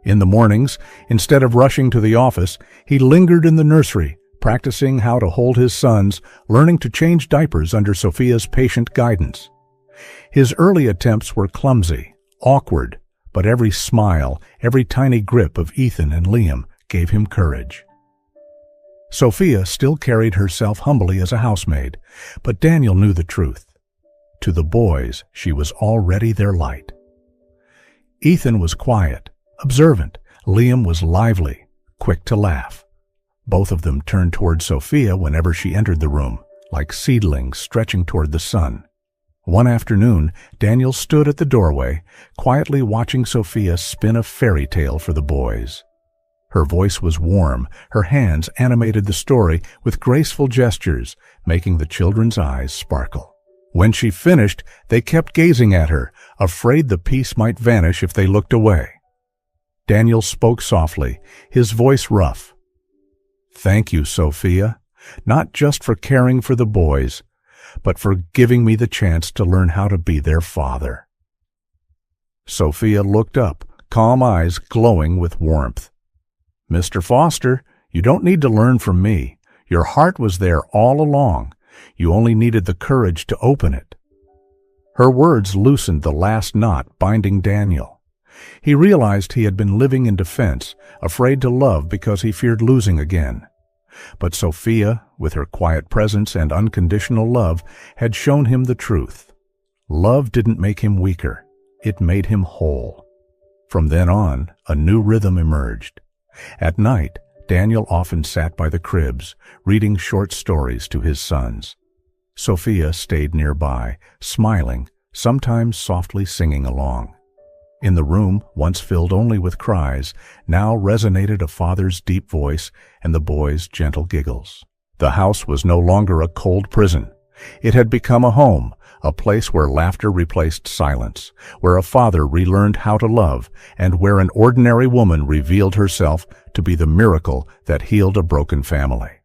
In the mornings, instead of rushing to the office, he lingered in the nursery, practicing how to hold his sons, learning to change diapers under Sophia's patient guidance. His early attempts were clumsy, awkward, but every smile, every tiny grip of Ethan and Liam gave him courage. Sophia still carried herself humbly as a housemaid, but Daniel knew the truth. To the boys, she was already their light. Ethan was quiet, observant. Liam was lively, quick to laugh. Both of them turned toward Sophia whenever she entered the room, like seedlings stretching toward the sun. One afternoon, Daniel stood at the doorway, quietly watching Sophia spin a fairy tale for the boys. Her voice was warm, her hands animated the story with graceful gestures, making the children's eyes sparkle. When she finished, they kept gazing at her, afraid the peace might vanish if they looked away. Daniel spoke softly, his voice rough. "Thank you, Sophia, not just for caring for the boys, but for giving me the chance to learn how to be their father." Sophia looked up, calm eyes glowing with warmth. "Mr. Foster, you don't need to learn from me. Your heart was there all along. You only needed the courage to open it." Her words loosened the last knot binding Daniel. He realized he had been living in defense, afraid to love because he feared losing again. But Sophia, with her quiet presence and unconditional love, had shown him the truth. Love didn't make him weaker. It made him whole. From then on, a new rhythm emerged. At night, Daniel often sat by the cribs, reading short stories to his sons. Sophia stayed nearby, smiling, sometimes softly singing along. In the room, once filled only with cries, now resonated a father's deep voice and the boys' gentle giggles. The house was no longer a cold prison. It had become a home, a place where laughter replaced silence, where a father relearned how to love, and where an ordinary woman revealed herself to be the miracle that healed a broken family.